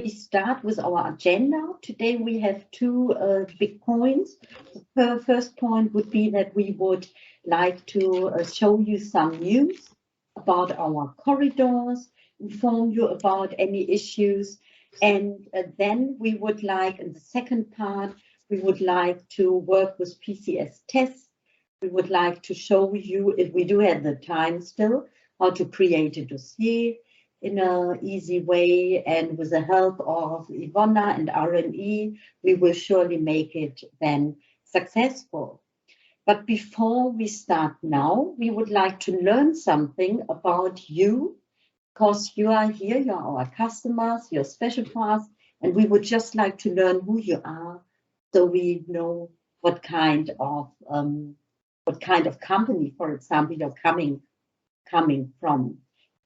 We start with our agenda. Today we have two big points. The first point would be that we would like to show you some news about our corridors, inform you about any issues, and then we would like, in the second part, we would like to work with PCS tests. We would like to show you, if we do have the time still, how to create a dossier in an easy way, and with the help of Ivona and RNE, we will surely make it then successful. But before we start now, we would like to learn something about you, because you are here, you're our customers, you're special for us, and we would just like to learn who you are, so we know what kind of company, for example, you're coming from.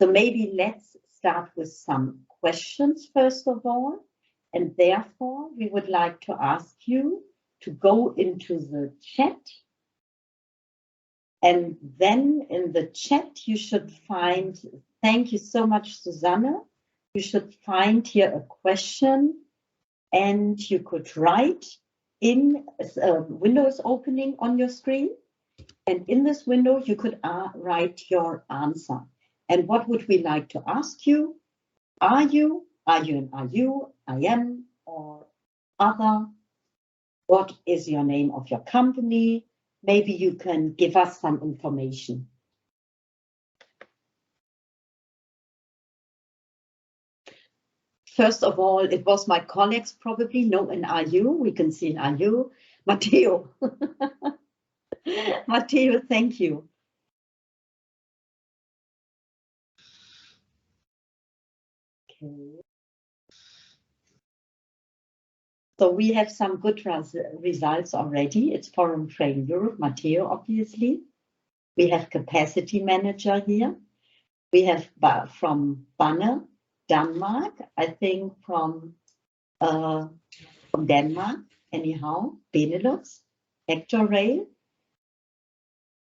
So maybe let's start with some questions first of all, and therefore we would like to ask you to go into the chat, and then in the chat you should find, thank you so much, Susanne, you should find here a question, and you could write in Windows opening on your screen, and in this window you could write your answer. And what would we like to ask you? Are you, I am, or other? What is your name of your company? Maybe you can give us some information. First of all, it was my colleagues probably. No, an IU, we can see an IU. Matteo. Matteo, thank you. Okay. So we have some good results already. It's Forum Train Europe, Matteo, obviously. We have capacity manager here. We have from Banner, Denmark, I think from Denmark, anyhow, Benelux, Hector Rail,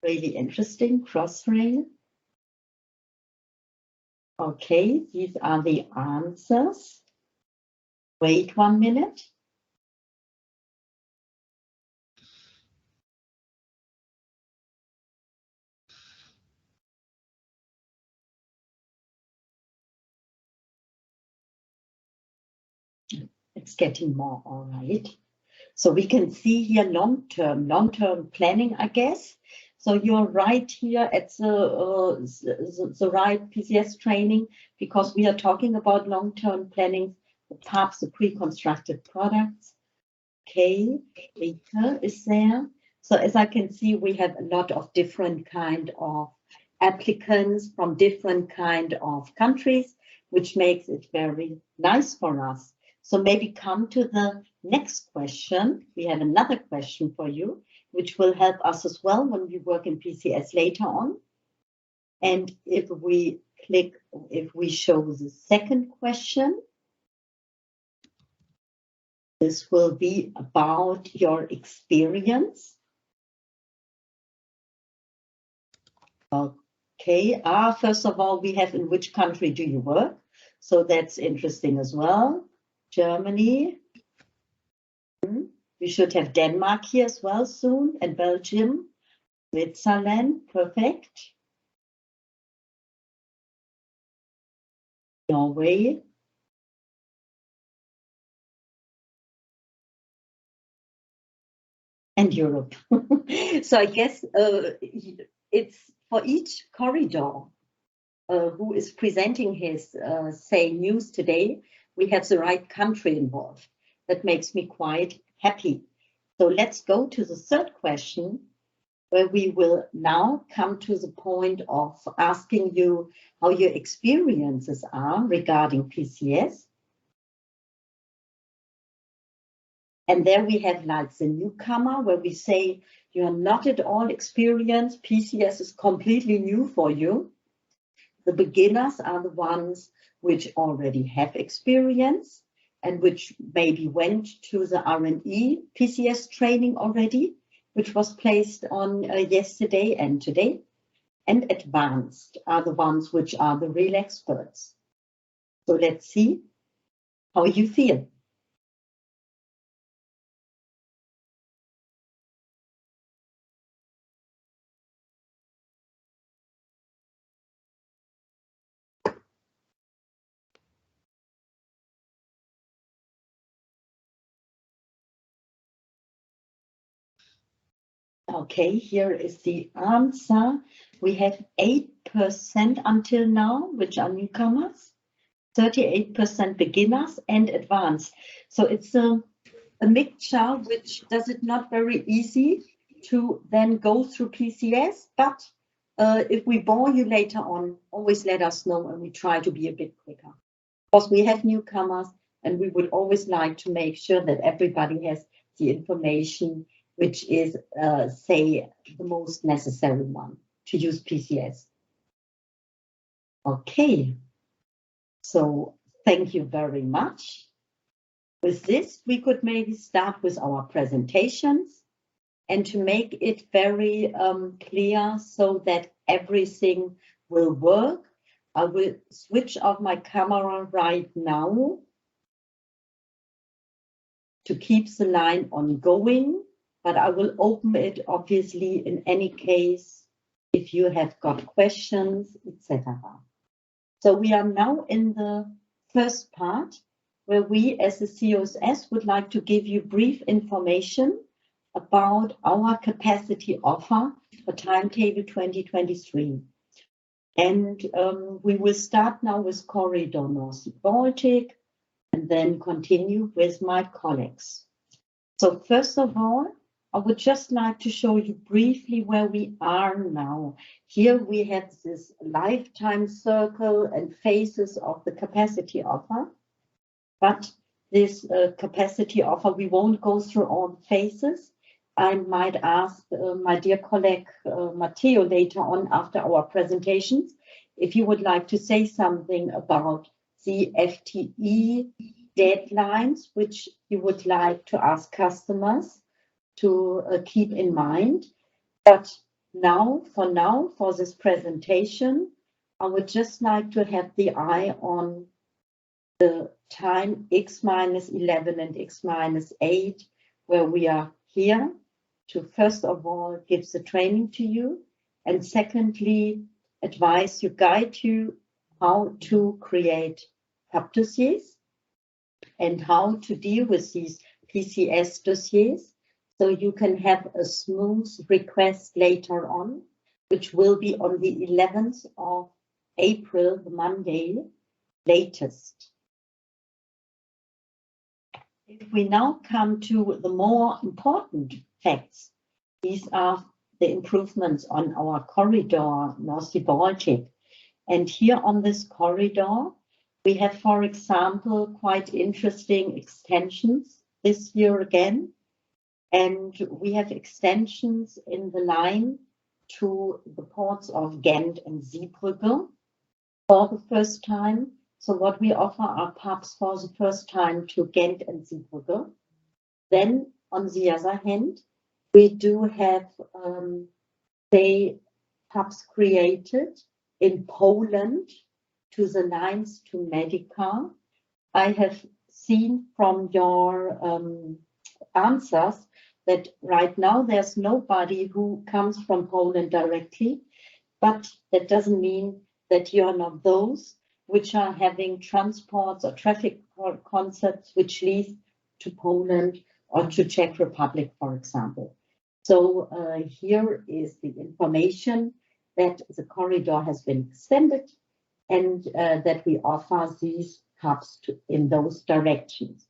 really interesting, Crossrail. Okay, these are the answers. Wait 1 minute. It's getting more all right. So we can see here long-term planning, I guess. So you're right here at the right PCS training, because we are talking about long-term planning, the parts, the pre-constructed products. Okay, data is there. So as I can see, we have a lot of different kind of applicants from different kind of countries, which makes it very nice for us. So maybe come to the next question. We have another question for you, which will help us as well when we work in PCS later on. And if we show the second question, this will be about your experience. Okay, first of all, we have in which country do you work? So that's interesting as well. Germany. We should have Denmark here as well soon, and Belgium, Switzerland, perfect. Norway. And Europe. So I guess it's for each corridor who is presenting his, say, news today, we have the right country involved. That makes me quite happy. So let's go to the third question, where we will now come to the point of asking you how your experiences are regarding PCS. And there we have like the newcomer, where we say you're not at all experienced. PCS is completely new for you. The beginners are the ones which already have experience and which maybe went to the RNE PCS training already, which was placed on yesterday and today. And advanced are the ones which are the real experts. So let's see how you feel. Okay, here is the answer. We have 8% until now, which are newcomers, 38% beginners and advanced. So it's a mixture which does it not very easy to then go through PCS, but if we bore you later on, always let us know and we try to be a bit quicker. Because we have newcomers and we would always like to make sure that everybody has the information which is, say, the most necessary one to use PCS. Okay, so thank you very much. With this, we could maybe start with our presentations, and to make it very clear so that everything will work, I will switch off my camera right now to keep the line ongoing, but I will open it obviously in any case if you have got questions, etc. So we are now in the first part where we as the COSS would like to give you brief information about our capacity offer for timetable 2023. And we will start now with Corridor North Sea-Baltic and then continue with my colleagues. So first of all, I would just like to show you briefly where we are now. Here we have this lifetime circle and phases of the capacity offer. But this capacity offer, we won't go through all phases. I might ask my dear colleague Matteo later on after our presentations, if you would like to say something about the FTE deadlines, which you would like to ask customers to keep in mind. But now, for this presentation, I would just like to have the eye on the time x-11 and x-8, where we are here to first of all give the training to you, and secondly advise you, guide you how to create hub dossiers and how to deal with these PCS dossiers, so you can have a smooth request later on, which will be on the 11th of April, the Monday latest. If we now come to the more important facts, these are the improvements on our corridor North Sea-Baltic. And here on this corridor, we have, for example, quite interesting extensions this year again. And we have extensions in the line to the ports of Ghent and Zeebrugge for the first time. So what we offer are pubs for the first time to Ghent and Zeebrugge. Then on the other hand, we do have, say, pubs created in Poland to the lines to Medica. I have seen from your answers that right now there's nobody who comes from Poland directly, but that doesn't mean that you are not those which are having transports or traffic concepts which lead to Poland or to Czech Republic, for example. So here is the information that the corridor has been extended and that we offer these hubs in those directions.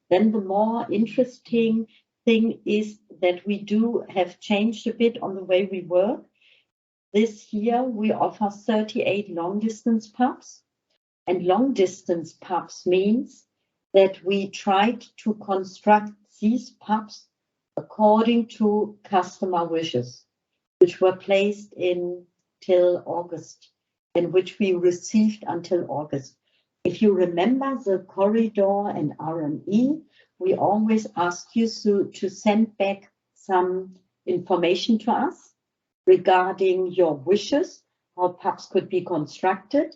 Then the more interesting thing is that we do have changed a bit on the way we work. This year we offer 38 long-distance pubs. And long-distance pubs means that we tried to construct these pubs according to customer wishes, which were placed in till August and which we received until August. If you remember the corridor and RME, we always ask you to send back some information to us regarding your wishes, how pubs could be constructed.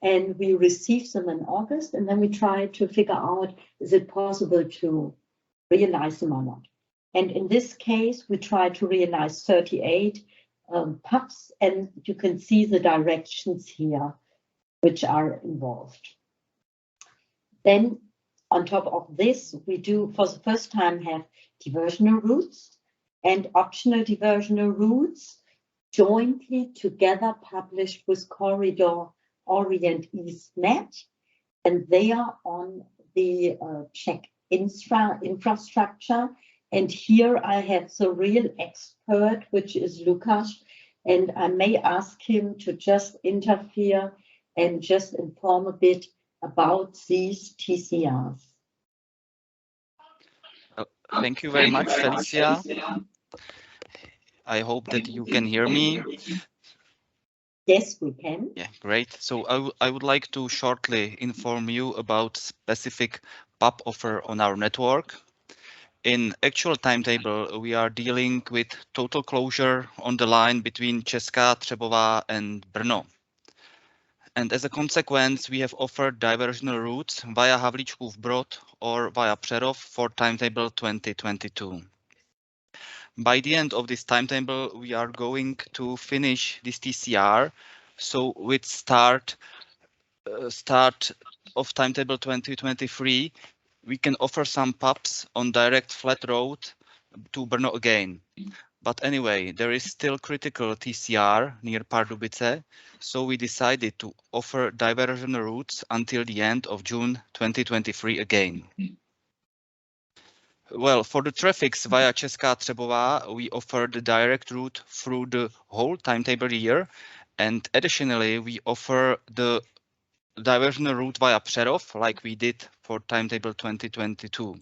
and we received them in August, and then we tried to figure out, is it possible to realize them or not? And in this case, we tried to realize 38 PUBs, and you can see the directions here which are involved. Then on top of this, we do for the first time have diversional routes and optional diversional routes jointly together published with Corridor Orient East Med, and they are on the Czech infrastructure. And here I have the real expert, which is Lukáš, and I may ask him to just interfere and just inform a bit about these TCRs. Thank you very much, Felicia. I hope that you can hear me. Yes, we can. Yeah, great. So I would like to shortly inform you about specific PUB offer on our network. In actual timetable, we are dealing with total closure on the line between Česká Třebová and Brno. And as a consequence, we have offered diversional routes via Havlíčkův Brod or via Přerov for timetable 2022. By the end of this timetable, we are going to finish this TCR. So with start of timetable 2023, we can offer some PUBs on direct flat road to Brno again. But anyway, there is still critical TCR near Pardubice, so we decided to offer diversion routes until the end of June 2023 again. Well, for the traffics via Česká Třebová, we offer the direct route through the whole timetable year, and additionally, we offer the diversion route via Přerov, like we did for timetable 2022.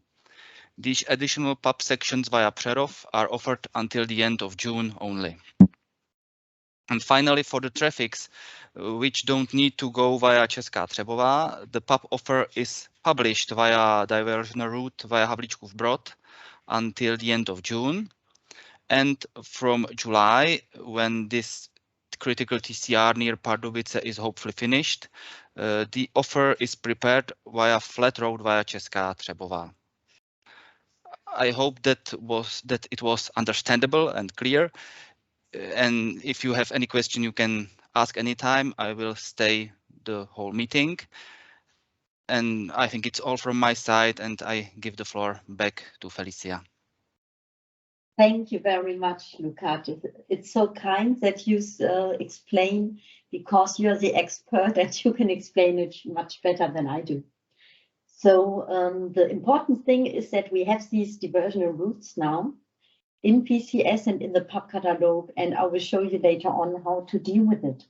These additional PUB sections via Přerov are offered until the end of June only. And finally, for the traffics which don't need to go via Česká Třebová, the PUB offer is published via diversion route via Havlíčkův Brod until the end of June. And from July, when this critical TCR near Pardubice is hopefully finished, the offer is prepared via flat road via Česká Třebová. I hope that it was understandable and clear. And if you have any question, you can ask anytime. I will stay the whole meeting. And I think it's all from my side, and I give the floor back to Felicia. Thank you very much, Lukáš. It's so kind that you explain, because you're the expert and you can explain it much better than I do. So the important thing is that we have these diversional routes now in PCS and in the PUB catalog, and I will show you later on how to deal with it.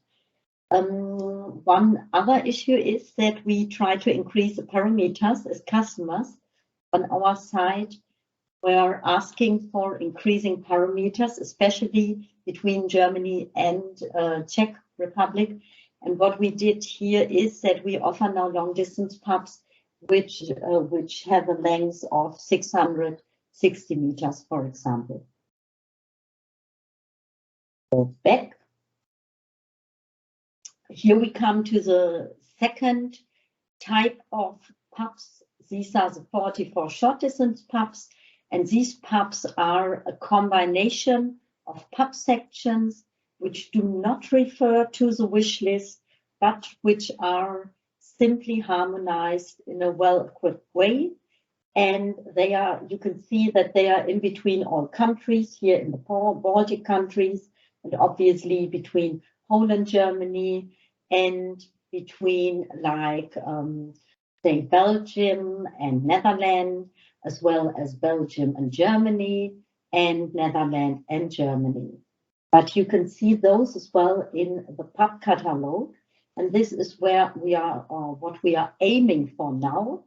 One other issue is that we try to increase the parameters as customers on our side. We are asking for increasing parameters, especially between Germany and Czech Republic. And what we did here is that we offer now long distance PUBs which have a length of 660 meters, for example. Go back. Here we come to the second type of PUBs. These are the 44 short distance PUBs, and these PUBs are a combination of PUB sections which do not refer to the wish list, but which are simply harmonized in a well-equipped way. And they are, you can see that they are in between all countries, here in the Baltic countries, and obviously between Poland, Germany, and between say Belgium and Netherlands, as well as Belgium and Germany, and Netherlands and Germany. But you can see those as well in the PUB catalog. And this is where we are, what we are aiming for now.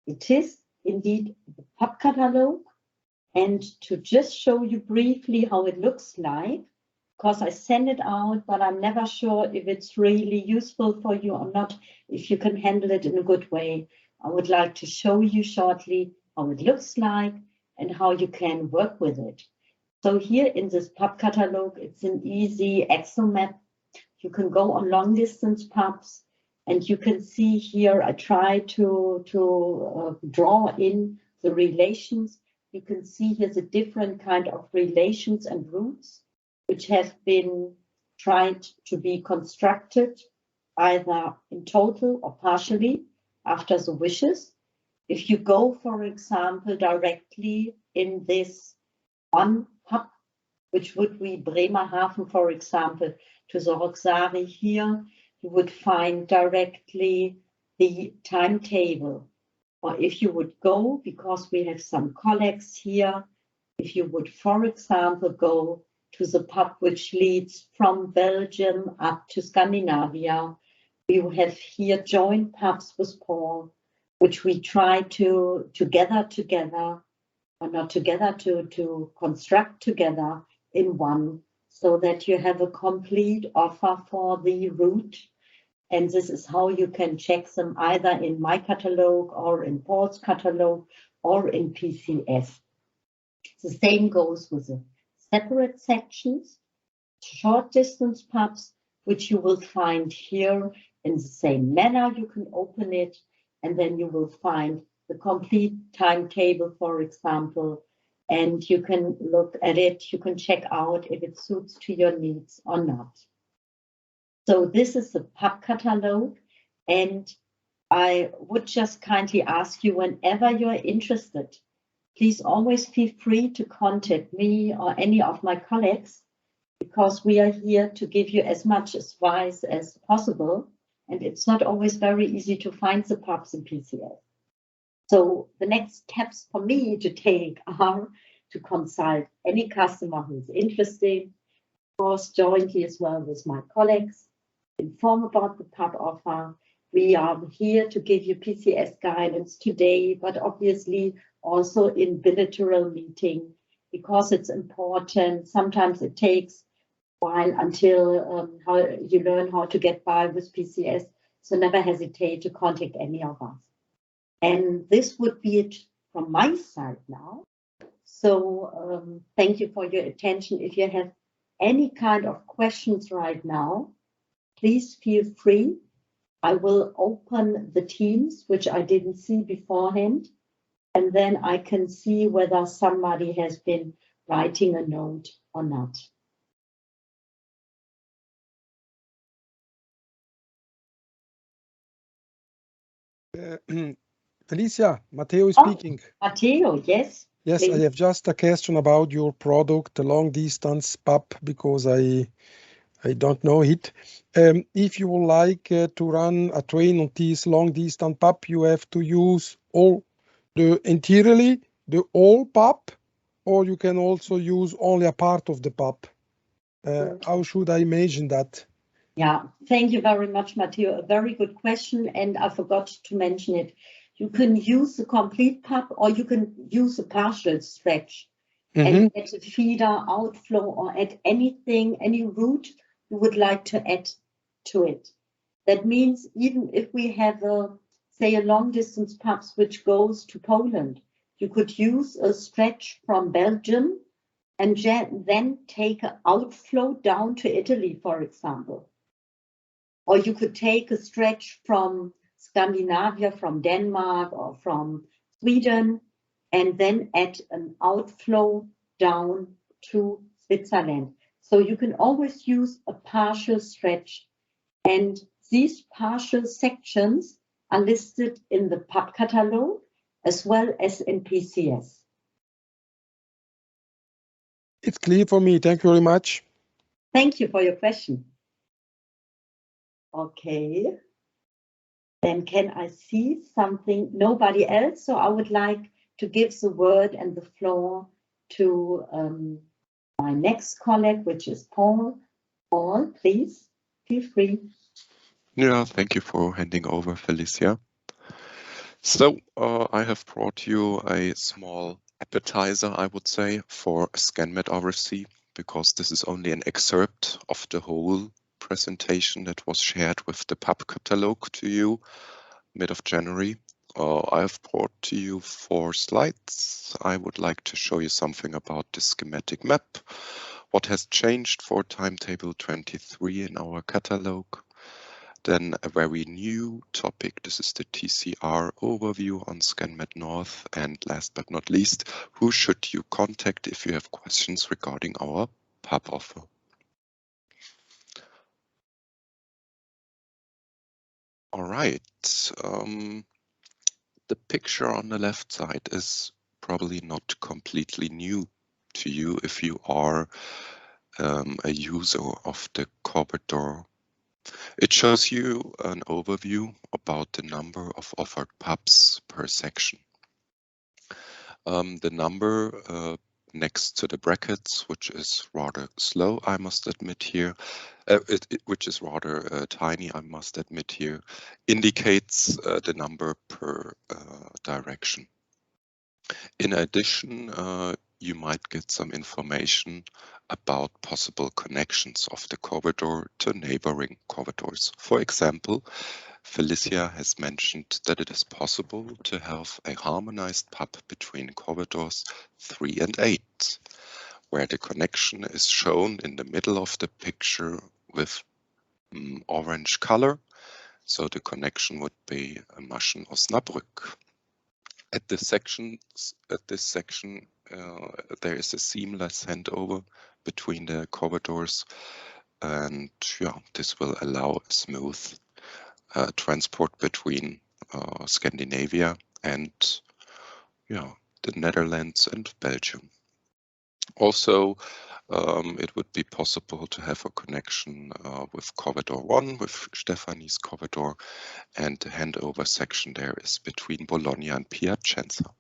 It is indeed the PUB catalog. And to just show you briefly how it looks like, because I send it out, but I'm never sure if it's really useful for you or not, if you can handle it in a good way. I would like to show you shortly how it looks like and how you can work with it. So here in this PUB catalog, it's an easy Excel map. You can go on long distance PUBs And you can see here, I try to draw in the relations. You can see here the different kind of relations and routes which have been tried to be constructed either in total or partially after the wishes. If you go, for example, directly in this one hub, which would be Bremerhaven, for example, to the Roxari here, you would find directly the timetable. Or if you would go, because we have some colleagues here, if you would, for example, go to the pub which leads from Belgium up to Scandinavia, we have here joint pubs with Paul, which we try to construct together in one, so that you have a complete offer for the route. And this is how you can check them either in my catalog or in Paul's catalog or in PCS. The same goes with the separate sections, short distance pubs, which you will find here in the same manner. You can open it, and then you will find the complete timetable, for example, and you can look at it. You can check out if it suits to your needs or not. So this is the pub catalog, and I would just kindly ask you, whenever you're interested, please always feel free to contact me or any of my colleagues, because we are here to give you as much advice as possible, and it's not always very easy to find the pubs in PCS. So the next steps for me to take are to consult any customer who is interested, of course, jointly as well with my colleagues, inform about the pub offer. We are here to give you PCS guidance today, but obviously also in bilateral meeting, because it's important. Sometimes it takes a while until how you learn how to get by with PCS. So never hesitate to contact any of us. And this would be it from my side now. So thank you for your attention. If you have any kind of questions right now, please feel free. I will open the Teams, which I didn't see beforehand, and then I can see whether somebody has been writing a note or not. Felicia, Matteo is speaking. Matteo, yes. Yes, please. I have just a question about your product, the long distance pub, because I don't know it. If you would like to run a train on this long distance pub, you have to use all the interiorly, the whole pub, or you can also use only a part of the pub. How should I imagine that? Yeah, thank you very much, Matteo. A very good question, and I forgot to mention it. You can use the complete pub, or you can use a partial stretch and get a feeder, outflow, or add anything, any route you would like to add to it. That means even if we have say a long distance pubs which goes to Poland, you could use a stretch from Belgium and then take an outflow down to Italy, for example. Or you could take a stretch from Scandinavia, from Denmark or from Sweden, and then add an outflow down to Switzerland. So you can always use a partial stretch. And these partial sections are listed in the pub catalog as well as in PCS. It's clear for me. Thank you very much. Thank you for your question. Okay. Then can I see something? Nobody else? So I would like to give the word and the floor to my next colleague, which is Paul. Paul, please, feel free. Yeah, thank you for handing over, Felicia. So I have brought you a small appetizer, I would say, for Scan-Med RFC, because this is only an excerpt of the whole presentation that was shared with the pub catalog to you mid of January. I have brought to you 4 slides. I would like to show you something about the schematic map, what has changed for timetable 23 in our catalog, Then a very new topic. This is the TCR overview on Scan-Med North. And last but not least, who should you contact if you have questions regarding our pub offer? All right. The picture on the left side is probably not completely new to you if you are a user of the corridor. It shows you an overview about the number of offered pubs per section. The number next to the brackets, which is rather slow, I must admit here, which is rather tiny, I must admit here, indicates the number per direction. In addition, you might get some information about possible connections of the corridor to neighboring corridors. For example, Felicia has mentioned that it is possible to have a harmonized pub between corridors 3 and 8, where the connection is shown in the middle of the picture with orange color. So the connection would be Maschen-Osnabrück. At this section, there is a seamless handover between the corridors, and this will allow a smooth transport between Scandinavia and the Netherlands and Belgium. Also, it would be possible to have a connection with Corridor 1, with Stephanie's corridor, and the handover section there is between Bologna and Piacenza.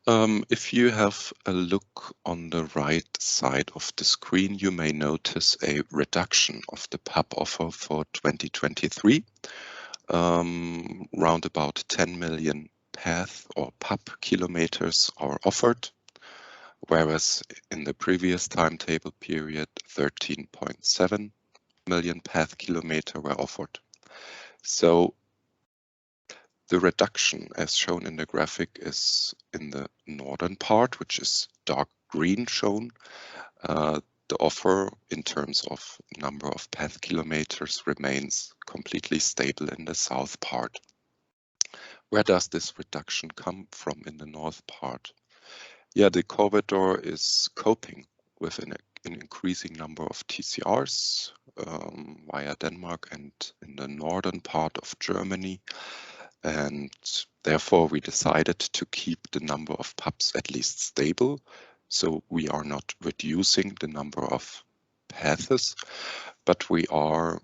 If you have a look on the right side of the screen, you may notice a reduction of the pub offer for 2023. Round about 10 million path or pub kilometers are offered, whereas in the previous timetable period, 13.7 million path kilometer were offered. So the reduction, as shown in the graphic, is in the northern part, which is dark green shown. The offer in terms of number of path kilometers remains completely stable in the south part. Where does this reduction come from in the north part? Yeah, the corridor is coping with an increasing number of TCRs via Denmark and in the northern part of Germany. And therefore, we decided to keep the number of pubs at least stable. So we are not reducing the number of paths, but we are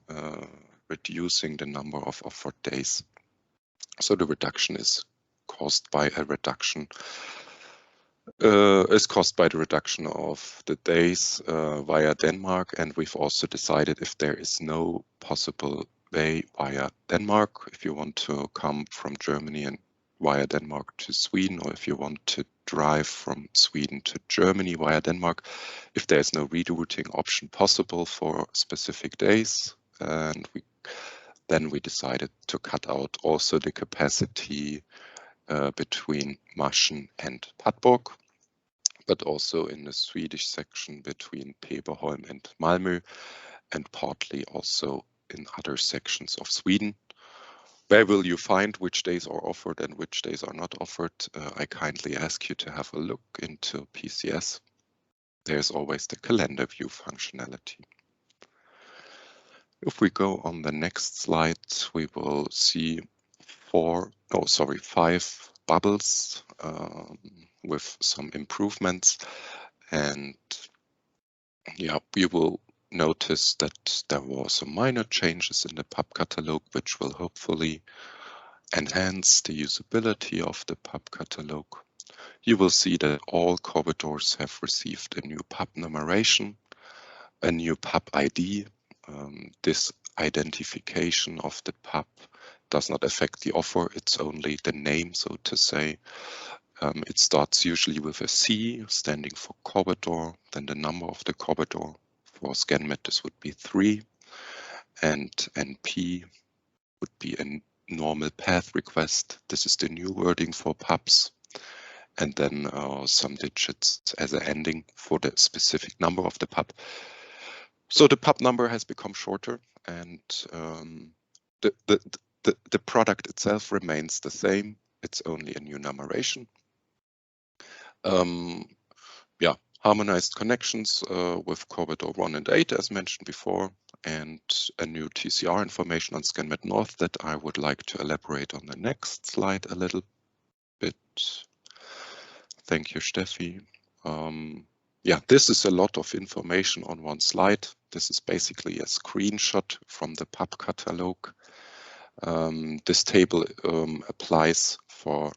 reducing the number of offered days. So the reduction is caused by a reduction the reduction of the days via Denmark, and we've also decided if there is no possible way via Denmark, if you want to come from Germany and via Denmark to Sweden, or if you want to drive from Sweden to Germany via Denmark, if there's no rerouting option possible for specific days, and then we decided to cut out also the capacity between Maschen and Padborg, but also in the Swedish section between Peberholm and Malmö, and partly also in other sections of Sweden. Where will you find which days are offered and which days are not offered? I kindly ask you to have a look into PCS. There's always the calendar view functionality. If we go on the next slide, we will see 5 bubbles with some improvements, and we will notice that there were some minor changes in the pub catalog, which will hopefully enhance the usability of the pub catalog. You will see that all corridors have received a new pub numeration, a new pub ID. This identification of the pub does not affect the offer, it's only the name, so to say. It starts usually with a C standing for corridor, then the number of the corridor. For Scan-Med, this would be 3, and NP would be a normal path request. This is the new wording for pubs, and then some digits as an ending for the specific number of the pub. So the pub number has become shorter, and the product itself remains the same. It's only a new numeration. Yeah, harmonized connections with corridor 1 and 8, as mentioned before, and a new TCR information on Scan-Med North that I would like to elaborate on the next slide a little bit. Thank you, Steffi. Yeah, this is a lot of information on one slide. This is basically a screenshot from the PUB catalog. This table applies for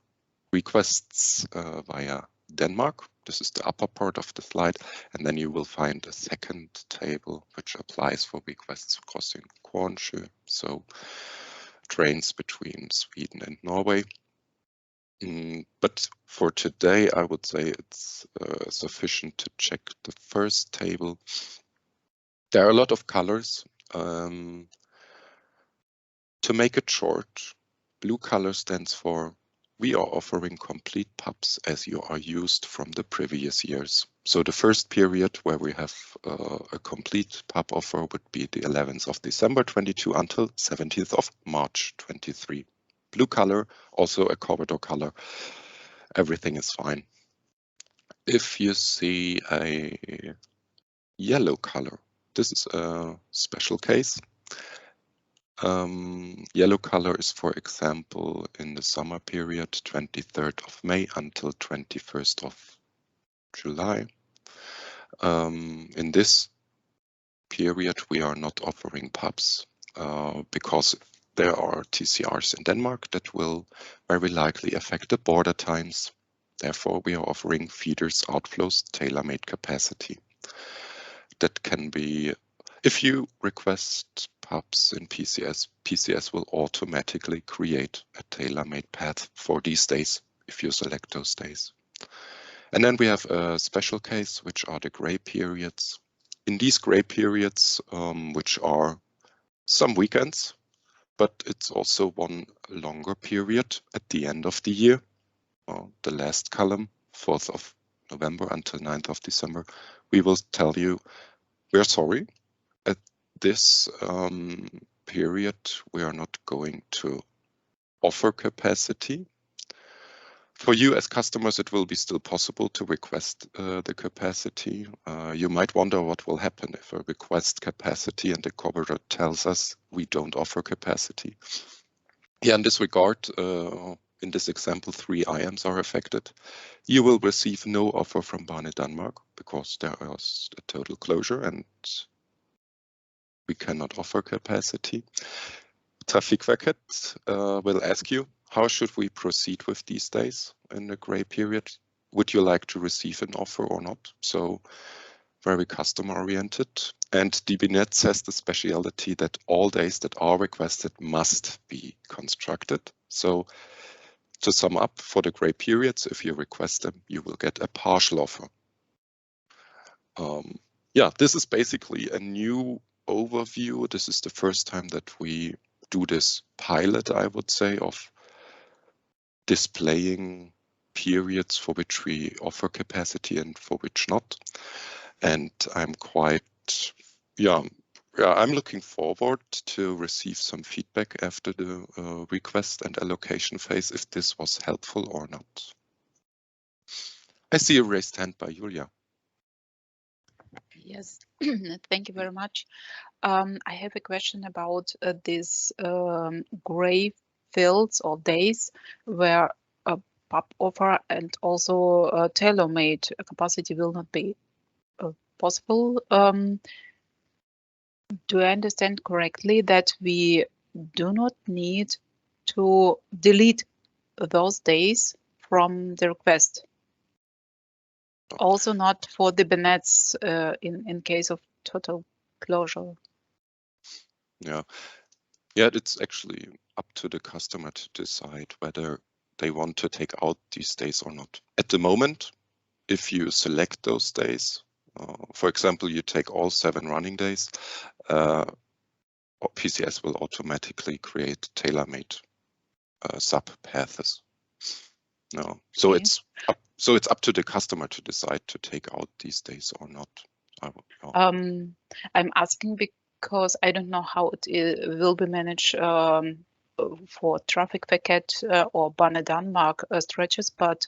requests via Denmark. This is the upper part of the slide, and then you will find a second table which applies for requests crossing Kornsjø, so trains between Sweden and Norway. But for today, I would say it's sufficient to check the first table. There are a lot of colors. To make it short, blue color stands for we are offering complete PUBs as you are used from the previous years. So the first period where we have a complete PUB offer would be the 11th of December 22 until 17th of March 23. Blue color, also a corridor color, everything is fine. If you see a yellow color, this is a special case. Yellow color is, for example, in the summer period, 23rd of May until 21st of July. In this period, we are not offering PUBs because there are TCRs in Denmark that will very likely affect the border times. Therefore, we are offering feeders, outflows, tailor-made capacity. That can be, if you request PUBs in PCS, PCS will automatically create a tailor-made path for these days if you select those days. And then we have a special case, which are the gray periods. In these gray periods, which are some weekends, but it's also one longer period at the end of the year. The last column, 4th of November until 9th of December, we will tell you, we're sorry, at this period, we are not going to offer capacity. For you as customers, it will be still possible to request the capacity. You might wonder what will happen if I request capacity and the corridor tells us we don't offer capacity. Yeah, in this regard, in this example, 3 items are affected. You will receive no offer from Bane Denmark because there is a total closure and we cannot offer capacity. Trafikverket will ask you, how should we proceed with these days in the gray period? Would you like to receive an offer or not? So very customer oriented. And DBNet says the speciality that all days that are requested must be constructed. So to sum up, for the gray periods, if you request them, you will get a partial offer. Yeah, this is basically a new overview. This is the first time that we do this pilot, I would say, of displaying periods for which we offer capacity and for which not. And I'm quite, I'm looking forward to receive some feedback after the request and allocation phase, if this was helpful or not. I see a raised hand by Julia. Yes, thank you very much. I have a question about these gray fields or days where a PUB offer and also tailor-made capacity will not be possible. Do I understand correctly that we do not need to delete those days from the request? Also not for the bonnets in case of total closure. Yeah, it's actually up to the customer to decide whether they want to take out these days or not. At the moment, if you select those days, for example, you take all 7 running days, PCS will automatically create tailor-made sub-paths. No, so okay. It's up to the customer to decide to take out these days or not. I'm asking because I don't know how will be managed for traffic packet or Banne-Danmark stretches, but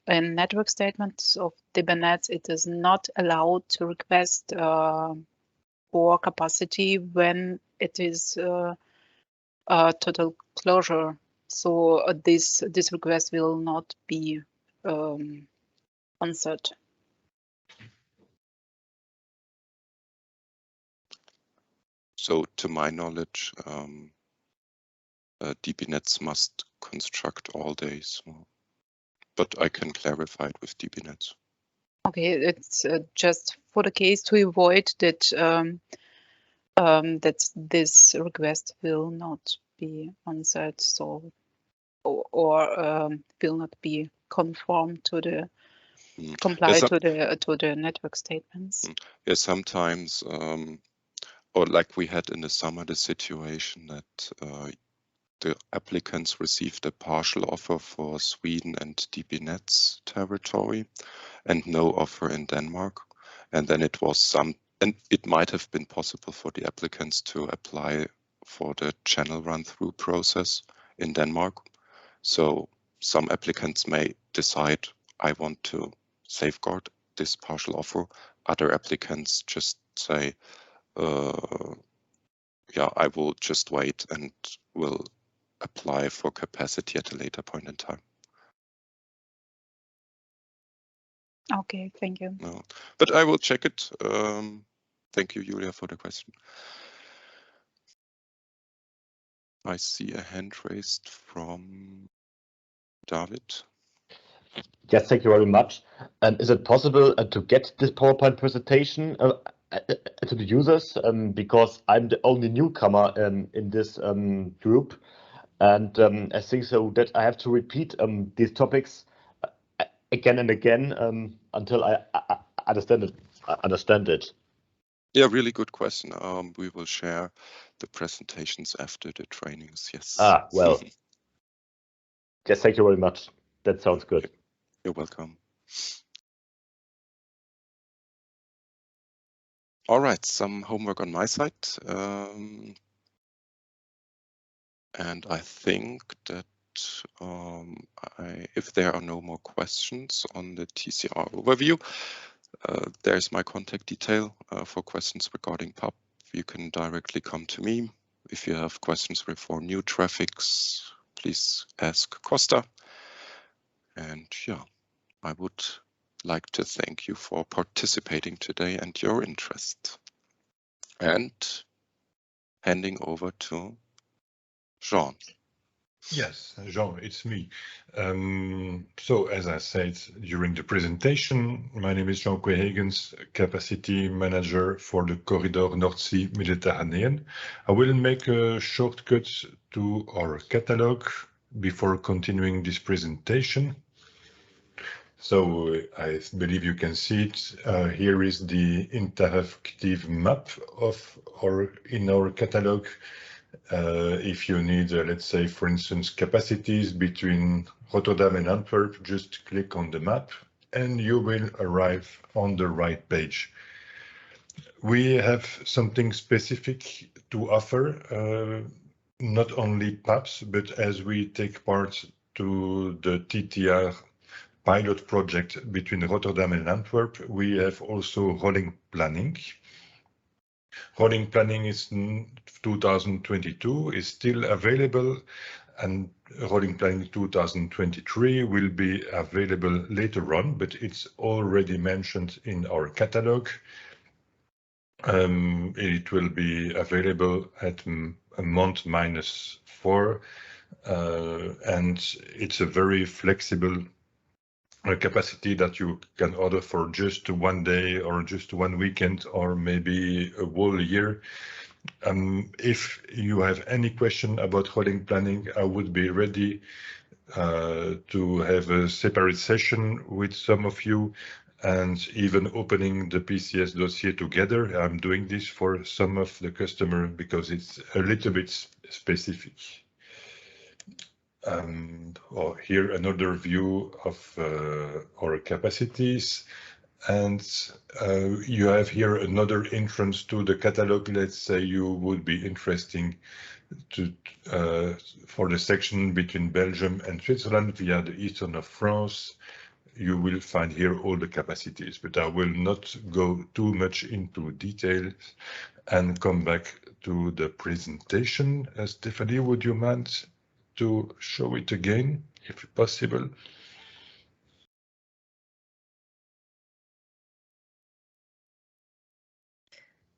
in network statements of DBNets, it is not allowed to request for capacity when it is total closure. So this request will not be answered. So to my knowledge, DBNets must construct all days, but I can clarify it with DBNets. Okay, it's just for the case to avoid that that this request will not be answered, so or will not be conformed to the comply to the network statements. Yeah, sometimes, or like we had in the summer, the situation that the applicants received a partial offer for Sweden and DBNets territory and no offer in Denmark. And then it was and it might have been possible for the applicants to apply for the channel run-through process in Denmark. So some applicants may decide, I want to safeguard this partial offer. Other applicants just say, yeah, I will just wait and will apply for capacity at a later point in time. Okay, thank you. No, but I will check it. Thank you, Julia, for the question. I see a hand raised from David. Yes, thank you very much. Is it possible to get this PowerPoint presentation to the users? Because I'm the only newcomer in this group, and I think so that I have to repeat these topics again and again until I understand it. Yeah, really good question. We will share the presentations after the trainings. Yes. Ah, well. Yes, thank you very much. That sounds good. You're welcome. All right, some homework on my side. And I think that if there are no more questions on the TCR overview, there's my contact detail for questions regarding PUB. You can directly come to me. If you have questions for new traffics, please ask Costa. And yeah, I would like to thank you for participating today and your interest. And handing over to Jean. Yes, Jean, it's me. So as I said during the presentation, my name is Jean Quehagens, Capacity Manager for the Corridor North Sea Mediterranean. I will make a shortcut to our catalog before continuing this presentation. So I believe you can see it. Here is the interactive map of in our catalog. If you need, let's say, for instance, capacities between Rotterdam and Antwerp, just click on the map and you will arrive on the right page. We have something specific to offer, not only PAPs, but as we take part to the TTR pilot project between Rotterdam and Antwerp, we have also rolling planning. Rolling planning is 2022 is still available, and rolling planning 2023 will be available later on, but it's already mentioned in our catalog. It will be available at a month -4, and it's a very flexible capacity that you can order for just one day or just one weekend or maybe a whole year. If you have any question about rolling planning, I would be ready to have a separate session with some of you and even opening the PCS dossier together. I'm doing this for some of the customer because it's a little bit specific. Or here another view of our capacities. And you have here another entrance to the catalog. Let's say you would be interested to for the section between Belgium and Switzerland via the eastern of France. You will find here all the capacities, but I will not go too much into details and come back to the presentation. Stephanie, would you mind to show it again, if possible?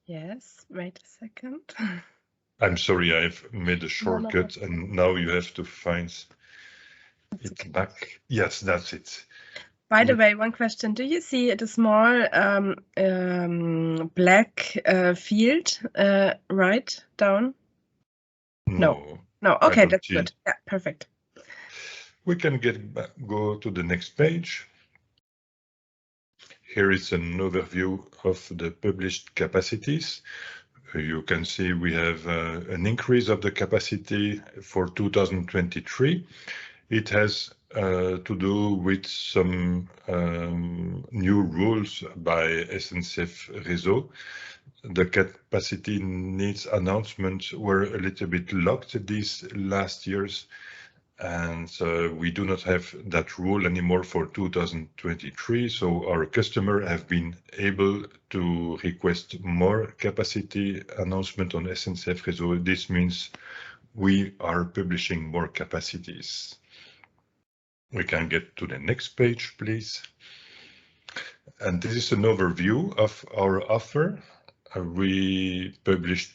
Yes, wait a second. I'm sorry, I've made a shortcut and now you have to find it back. Yes, that's it. By the way, one question. Do you see the small black field right down? No. Okay, that's good. Yeah, perfect. We can go to the next page. Here is an overview of the published capacities. You can see we have an increase of the capacity for 2023. It has to do with some new rules by SNCF Réseau. The capacity needs announcements were a little bit locked these last years, and we do not have that rule anymore for 2023. So our customer have been able to request more capacity announcement on SNCF Réseau. This means we are publishing more capacities. We can get to the next page, please. And this is an overview of our offer. We published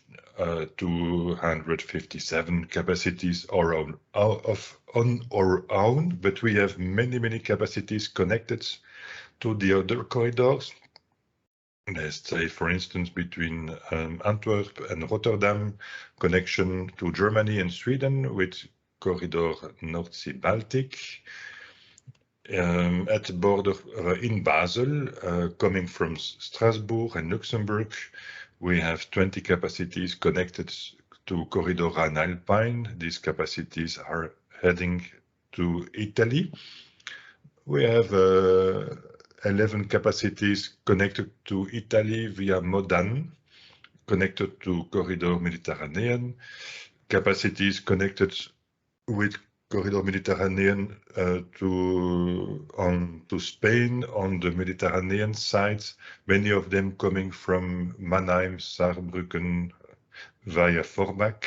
257 capacities on our own, but we have many capacities connected to the other corridors. Let's say, for instance, between Antwerp and Rotterdam, connection to Germany and Sweden with corridor North Sea-Baltic. At the border in Basel, coming from Strasbourg and Luxembourg, we have 20 capacities connected to corridor Rhine-Alpine. These capacities are heading to Italy. We have 11 capacities connected to Italy via Modane, connected to corridor Mediterranean. Capacities connected with corridor Mediterranean to Spain on the Mediterranean side, many of them coming from Mannheim, Saarbrücken via Forbach,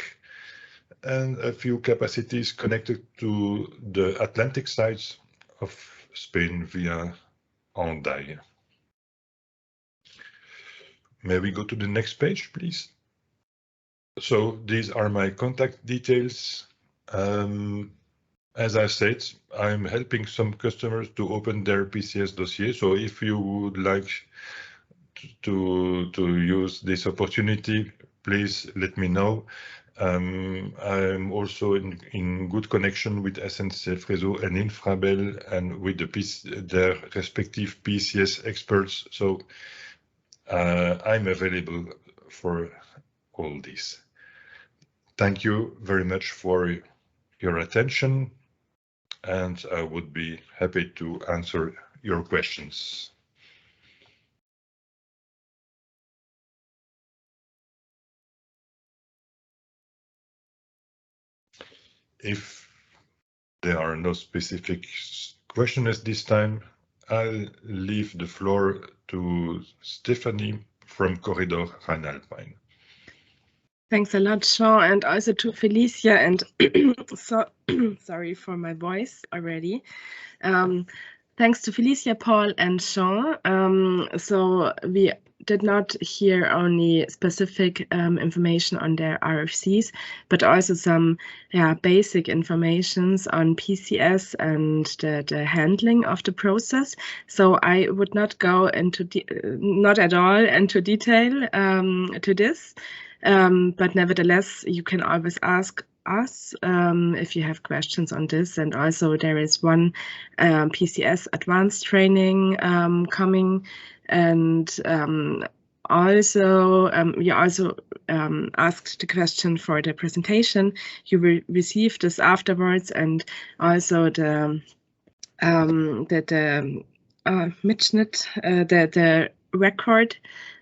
and a few capacities connected to the Atlantic sides of Spain via Hendaye. May we go to the next page, please? So these are my contact details. As I said, I'm helping some customers to open their PCS dossier. So if you would like to use this opportunity, please let me know. I'm also in good connection with SNCF Réseau and Infrabel and with their respective PCS experts. So I'm available for all this. Thank you very much for your attention, and I would be happy to answer your questions. If there are no specific questions at this time, I'll leave the floor to Stephanie from Corridor Rhine-Alpine. Thanks a lot, Sean, and also to Felicia, and sorry for my voice already. Thanks to Felicia, Paul, and Sean. So we did not hear only specific information on their RFCs, but also some basic informations on PCS and the handling of the process. So I would not go into not at all into detail to this. But nevertheless, you can always ask us if you have questions on this. And also there is one PCS advanced training coming, and also you also asked the question for the presentation. You will receive this afterwards, and also the Mitschnitt, the record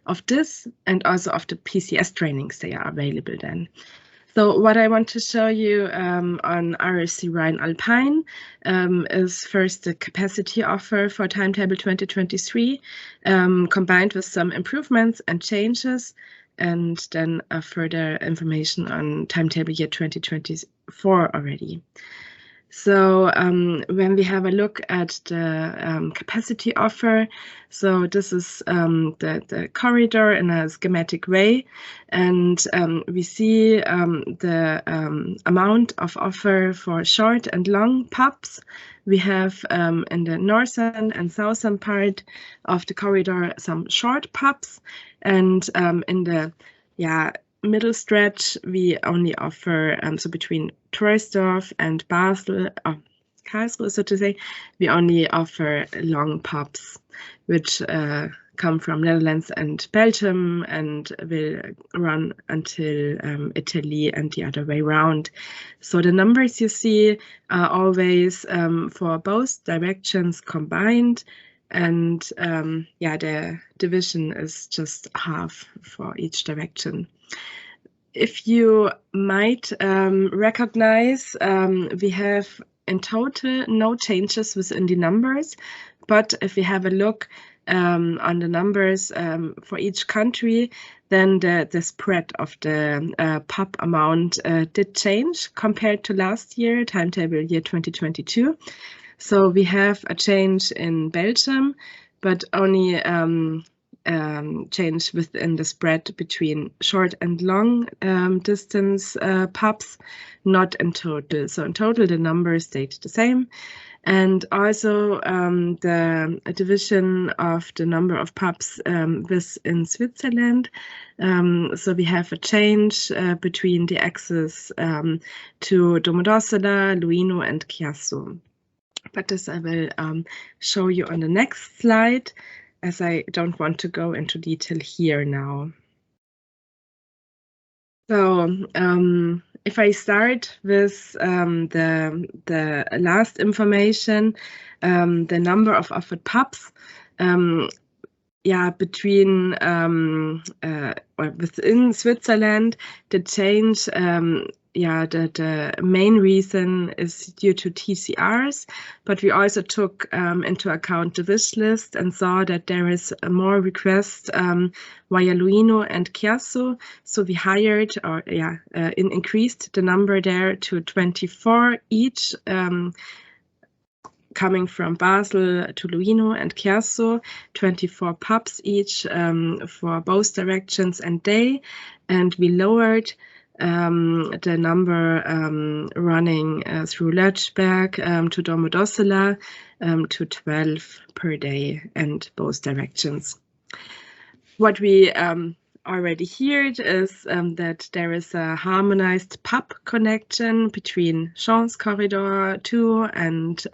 of this and also of the PCS trainings they are available then. So what I want to show you on RFC Rhine-Alpine is first the capacity offer for timetable 2023, combined with some improvements and changes, and then further information on timetable year 2024 already. So when we have a look at the capacity offer, so this is the corridor in a schematic way, and we see the amount of offer for short and long pubs. We have in the northern and southern part of the corridor some short pubs, and in the middle stretch we only offer so between Troisdorf and Basel, Karlsruhe, so to say, we only offer long pubs, which come from Netherlands and Belgium and will run until Italy and the other way around. So the numbers you see are always for both directions combined, and the division is just half for each direction. If you might recognize, we have in total no changes within the numbers, but if we have a look on the numbers for each country, then the spread of the pub amount did change compared to last year, timetable year 2022. So we have a change in Belgium, but only change within the spread between short and long distance pubs, not in total. So in total, the numbers stayed the same. And also the division of the number of pubs within Switzerland. So we have a change between the axes to Domodossola, Luino, and Chiasso. But this I will show you on the next slide, as I don't want to go into detail here now. So if I start with the last information, the number of offered pubs, between or within Switzerland, the change, the main reason is due to TCRs, but we also took into account the wish list and saw that there is more requests via Luino and Chiasso. So we hired or increased the number there to 24 each, coming from Basel to Luino and Chiasso, 24 pubs each for both directions and day, and we lowered the number running through Lötschberg to Domodossola to 12 per day and both directions. What we already heard is that there is a harmonized pub connection between Jean's Corridor 2 and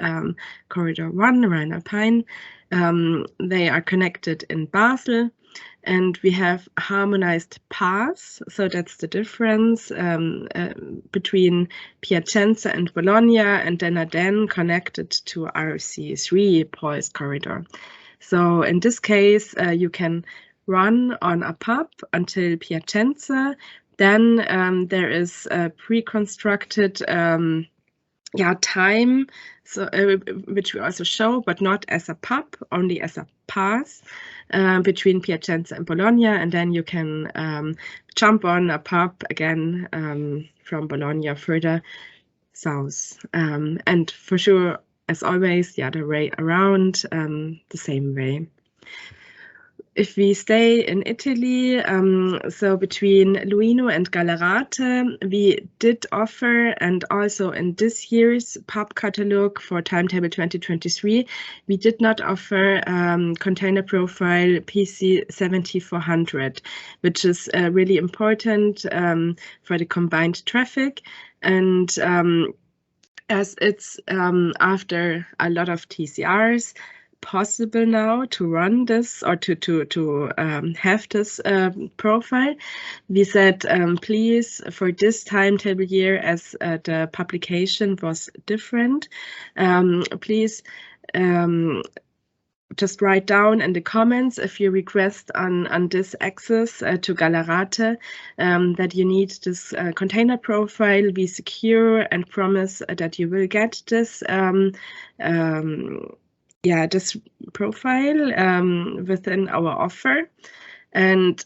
Corridor 1, Rhine-Alpine. They are connected in Basel. And we have harmonized paths, so that's the difference between Piacenza and Bologna, and then are then connected to RFC 3 Paul's corridor. So in this case, you can run on a pub until Piacenza. Then there is a pre-constructed time, so which we also show, but not as a pub, only as a path between Piacenza and Bologna, and then you can jump on a pub again from Bologna further south. And for sure, as always, the other way around, the same way. If we stay in Italy, so between Luino and Gallerate, we did offer, and also in this year's pub catalog for timetable 2023, we did not offer container profile PC 7400, which is really important for the combined traffic. And as it's after a lot of TCRs, possible now to run this or to have this profile, we said please, for this timetable year, as the publication was different, please just write down in the comments if you request on this access to Galerate that you need this container profile. We secure and promise that you will get this this profile within our offer. And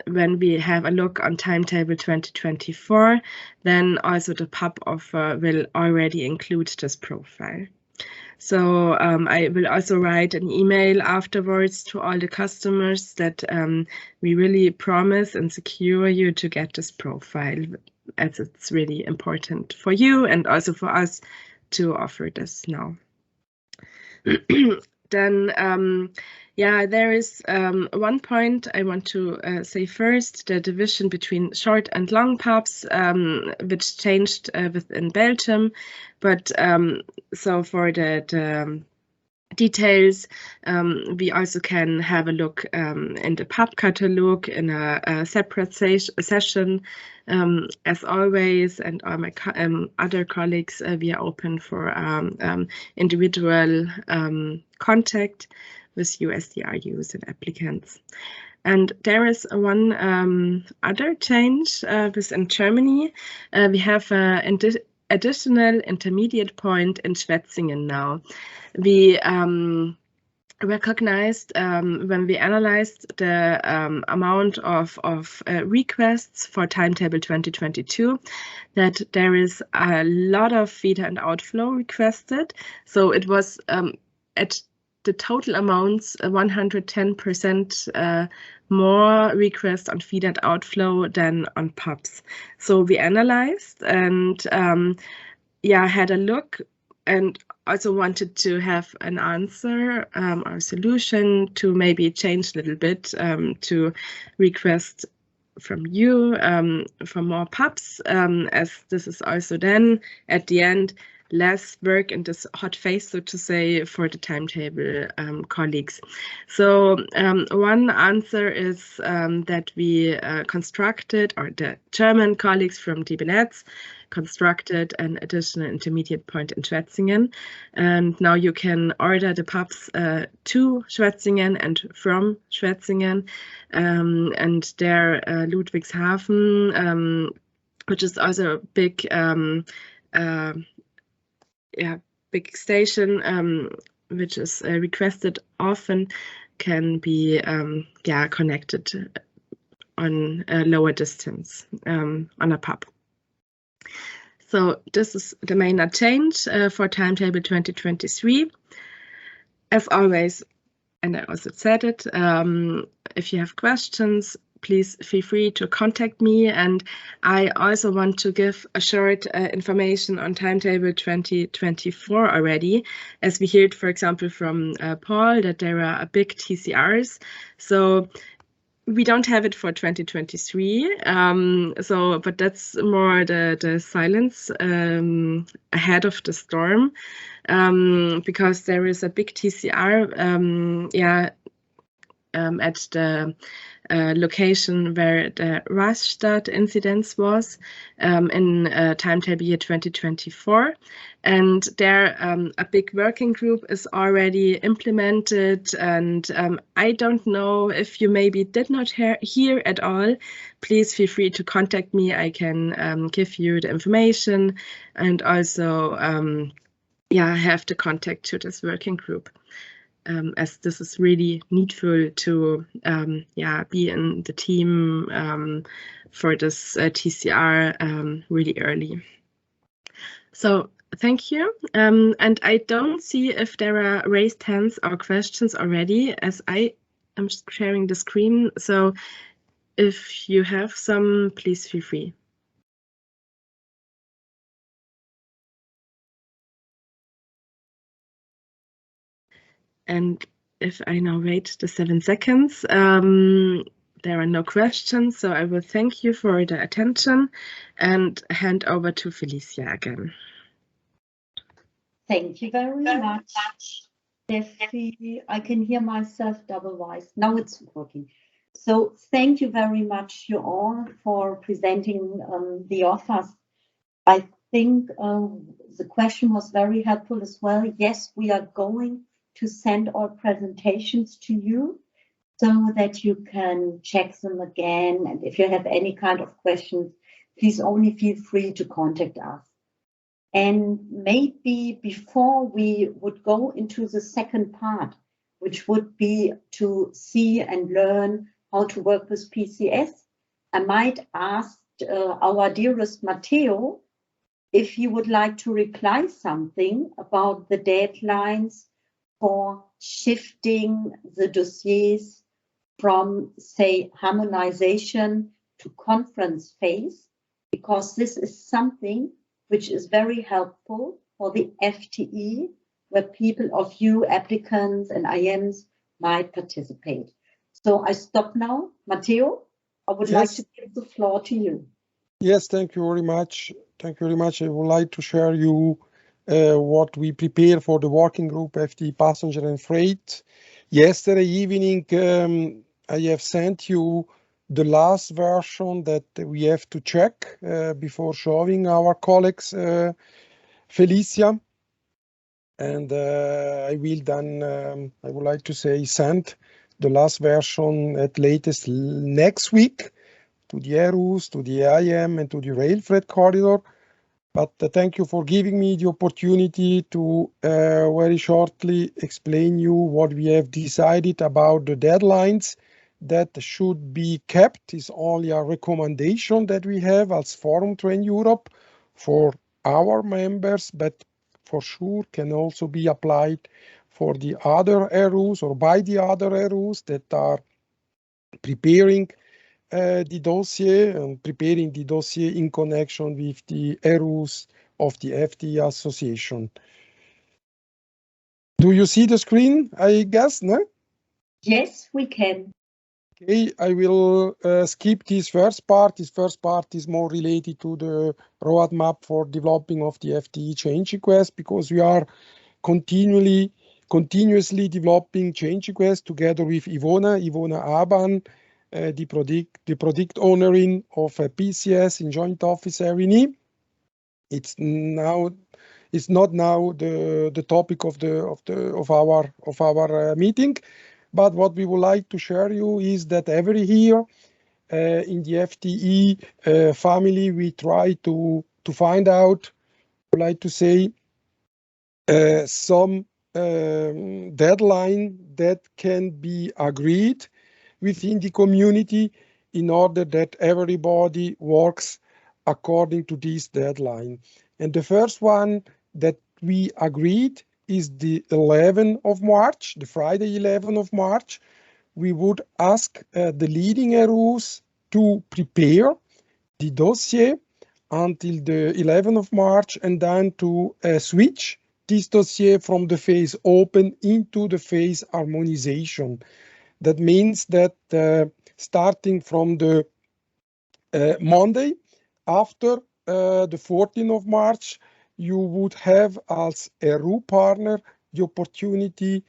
when we have a look on timetable 2024, then also the PUB offer will already include this profile. So I will also write an email afterwards to all the customers that we really promise and secure you to get this profile, as it's really important for you and also for us to offer this now. Then, there is one point I want to say first, the division between short and long PUBs, which changed within Belgium. But so for the details, we also can have a look in the PUB catalog in a separate session. As always, and all my other colleagues, we are open for individual contact with USDRUs and applicants. And there is one other change within Germany. We have an additional intermediate point in Schwetzingen now. We recognized when we analyzed the amount of requests for timetable 2022 that there is a lot of feeder and outflow requested. So it was at the total amounts 110% more requests on feeder and outflow than on PUBs. So we analyzed and had a look and also wanted to have an answer or solution to maybe change a little bit to request from you for more PUBs, as this is also then at the end less work in this hot phase, so to say, for the timetable colleagues. So one answer is that we constructed, or the German colleagues from DB Netz constructed an additional intermediate point in Schwetzingen. And now you can order the PUBs to Schwetzingen and from Schwetzingen. And there Ludwigshafen, which is also a big big station, which is requested often, can be connected on a lower distance on a PUB. So this is the main change for timetable 2023. As always, and I also said it, if you have questions, please feel free to contact me. And I also want to give a short information on timetable 2024 already, as we heard, for example, from Paul, that there are big TCRs. So we don't have it for 2023, but that's more the silence ahead of the storm, because there is a big TCR at the location where the Rastatt incidence was in timetable year 2024. And there a big working group is already implemented. And I don't know if you maybe did not hear at all, please feel free to contact me. I can give you the information and also have the contact to this working group. As this is really needful to be in the team for this TCR really early. So thank you. And I don't see if there are raised hands or questions already, as I am sharing the screen. So if you have some, please feel free. And if I now wait the 7 seconds, there are no questions, so I will thank you for the attention and hand over to Felicia again. Thank you very much, Steffi. I can hear myself double-wise. Now it's working. So thank you very much, you all, for presenting the offers. I think the question was very helpful as well. Yes, we are going to send all presentations to you so that you can check them again. And if you have any kind of questions, please only feel free to contact us. And maybe before we would go into the second part, which would be to see and learn how to work with PCS, I might ask our dearest Matteo if he would like to reply something about the deadlines for shifting the dossiers from, say, harmonization to conference phase, because this is something which is very helpful for the FTE, where people of you, applicants and IMs, might participate. So I stop now. Matteo, I would like to give the floor to you. Yes, thank you very much. Thank you very much. I would like to share you what we prepare for the working group FTE passenger and freight. Yesterday evening, I have sent you the last version that we have to check before showing our colleagues, Felicia. And I will then, I would like to say, send the last version at latest next week to the AERUs, to the IM, and to the rail freight corridor. But thank you for giving me the opportunity to very shortly explain you what we have decided about the deadlines that should be kept. Is only a recommendation that we have as Forum Train Europe for our members, but for sure can also be applied for the other AERUs or by the other AERUs that are preparing the dossier and preparing the dossier in connection with the AERUs of the FTE Association. Do you see the screen, I guess, no? Yes, we can. Okay, I will skip this first part. This first part is more related to the roadmap for developing of the FTE change request, because we are continuously developing change requests together with Ivona Aban, the product owner of PCS in Joint Office Area. It's not now the topic of our meeting. But what we would like to share you is that every year in the FTE family, we try to find out, I would like to say, some deadline that can be agreed within the community in order that everybody works according to this deadline. And the first one that we agreed is the 11th of March, the Friday 11th of March. We would ask the leading AERUs to prepare the dossier until the 11th of March and then to switch this dossier from the phase open into the phase harmonization. That means that starting from the Monday after the 14th of March, you would have as a RU partner the opportunity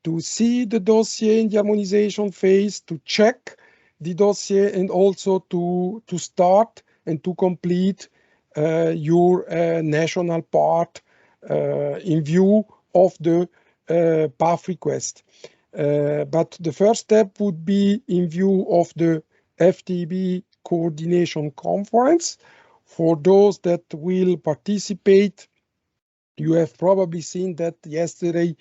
to see the dossier in the harmonization phase, to check the dossier, and also to start and to complete your national part in view of the path request. But the first step would be in view of the FTB coordination conference. For those that will participate, you have probably seen that yesterday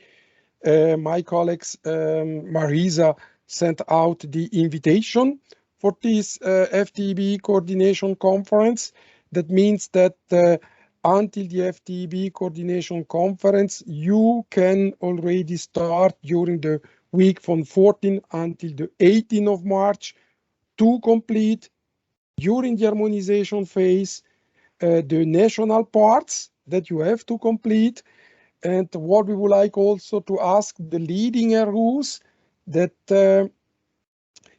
my colleagues Marisa sent out the invitation for this FTB coordination conference. That means that until the FTB coordination conference, you can already start during the week from 14th until the 18th of March to complete during the harmonization phase the national parts that you have to complete. And what we would like also to ask the leading AERUs that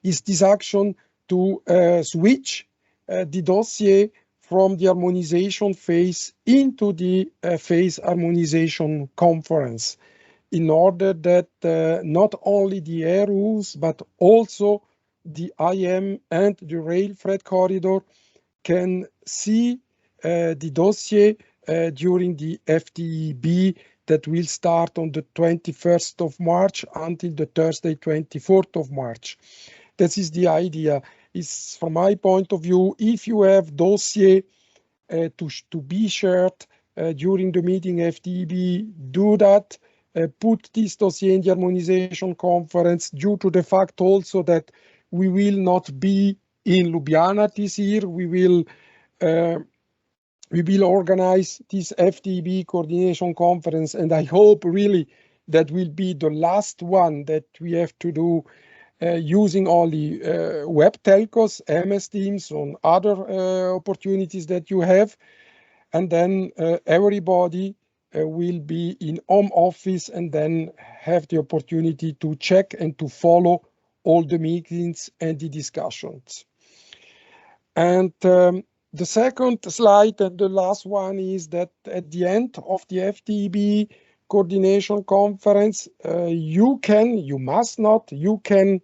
is this action to switch the dossier from the harmonization phase into the phase harmonization conference, in order that not only the AERUs but also the IM and the rail freight corridor can see the dossier during the FTEB that will start on the 21st of March until the Thursday, 24th of March. That is the idea. Is from my point of view, if you have dossier to be shared during the meeting FTEB, do that. Put this dossier in the harmonization conference due to the fact also that we will not be in Ljubljana this year. We will organize this FTEB coordination conference, and I hope really that will be the last one that we have to do using only web telcos, MS Teams, on other opportunities that you have. And then everybody will be in home office and then have the opportunity to check and to follow all the meetings and the discussions. And the second slide and the last one is that at the end of the FTEB coordination conference, you can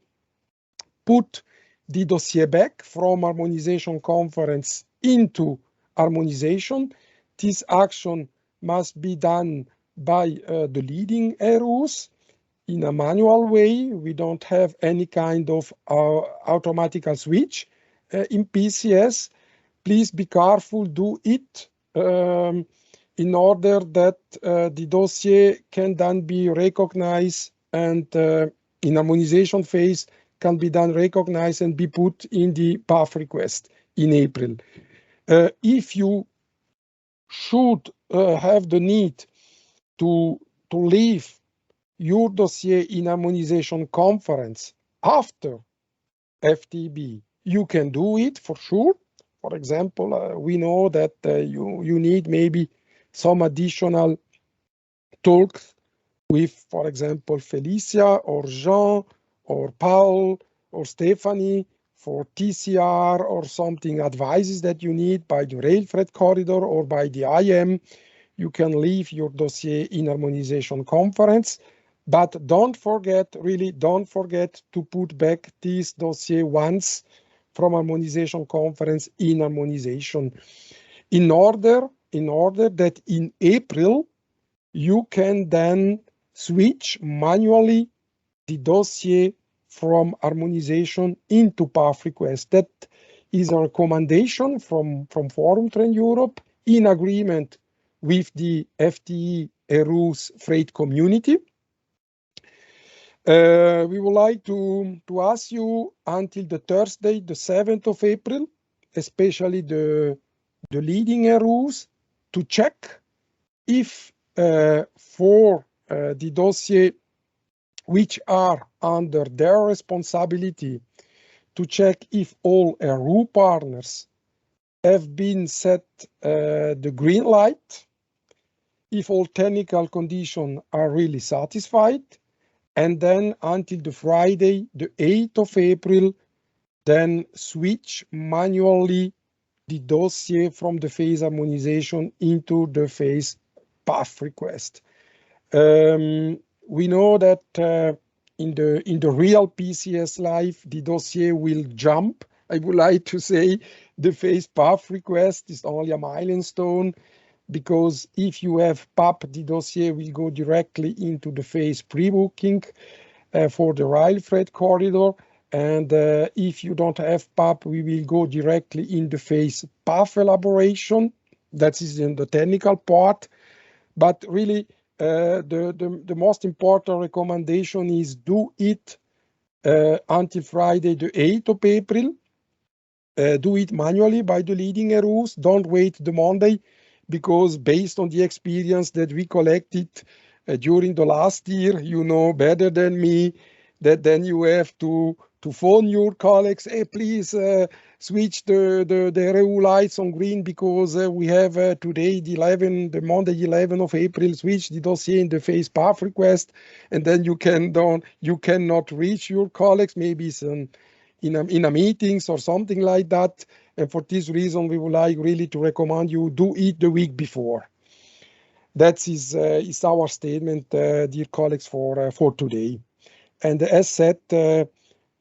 put the dossier back from harmonization conference into harmonization. This action must be done by the leading RUs in a manual way. We don't have any kind of automatical switch in PCS. Please be careful, do it in order that the dossier can then be recognized and in harmonization phase can be then recognized and be put in the path request in April. If you should have the need to leave your dossier in harmonization conference after FTB, you can do it for sure. For example, we know that you need maybe some additional talks with, for example, Felicia or Jean or Paul or Stephanie for TCR or something, advices that you need by the rail freight corridor or by the IM. You can leave your dossier in harmonization conference, but don't forget, really don't forget to put back this dossier once from harmonization conference in harmonization in order that in April you can then switch manually the dossier from harmonization into path request. That is a recommendation from Forum Train Europe in agreement with the FTE RU's freight community. We would like to ask you until the Thursday, the 7th of April, especially the leading RUs, to check if for the dossier which are under their responsibility, to check if all RU partners have been set the green light, if all technical conditions are really satisfied, and then until the Friday, the 8th of April, then switch manually the dossier from the phase harmonization into the phase path request. We know that in the real PCS life, the dossier will jump. I would like to say the phase path request is only a milestone, because if you have PAP, the dossier will go directly into the phase pre-booking for the rail freight corridor. And if you don't have PAP, we will go directly in the phase path elaboration. That is in the technical part. But really, the most important recommendation is do it until Friday, the 8th of April. Do it manually by the leading RUs. Don't wait the Monday, because based on the experience that we collected during the last year, you know better than me that then you have to phone your colleagues, hey, please switch the RU lights on green, because we have today the Monday 11th of April, switch the dossier in the phase path request, and then you cannot reach your colleagues, maybe in a meetings or something like that. And for this reason, we would like really to recommend you do it the week before. That is our statement, dear colleagues, for today. And as said,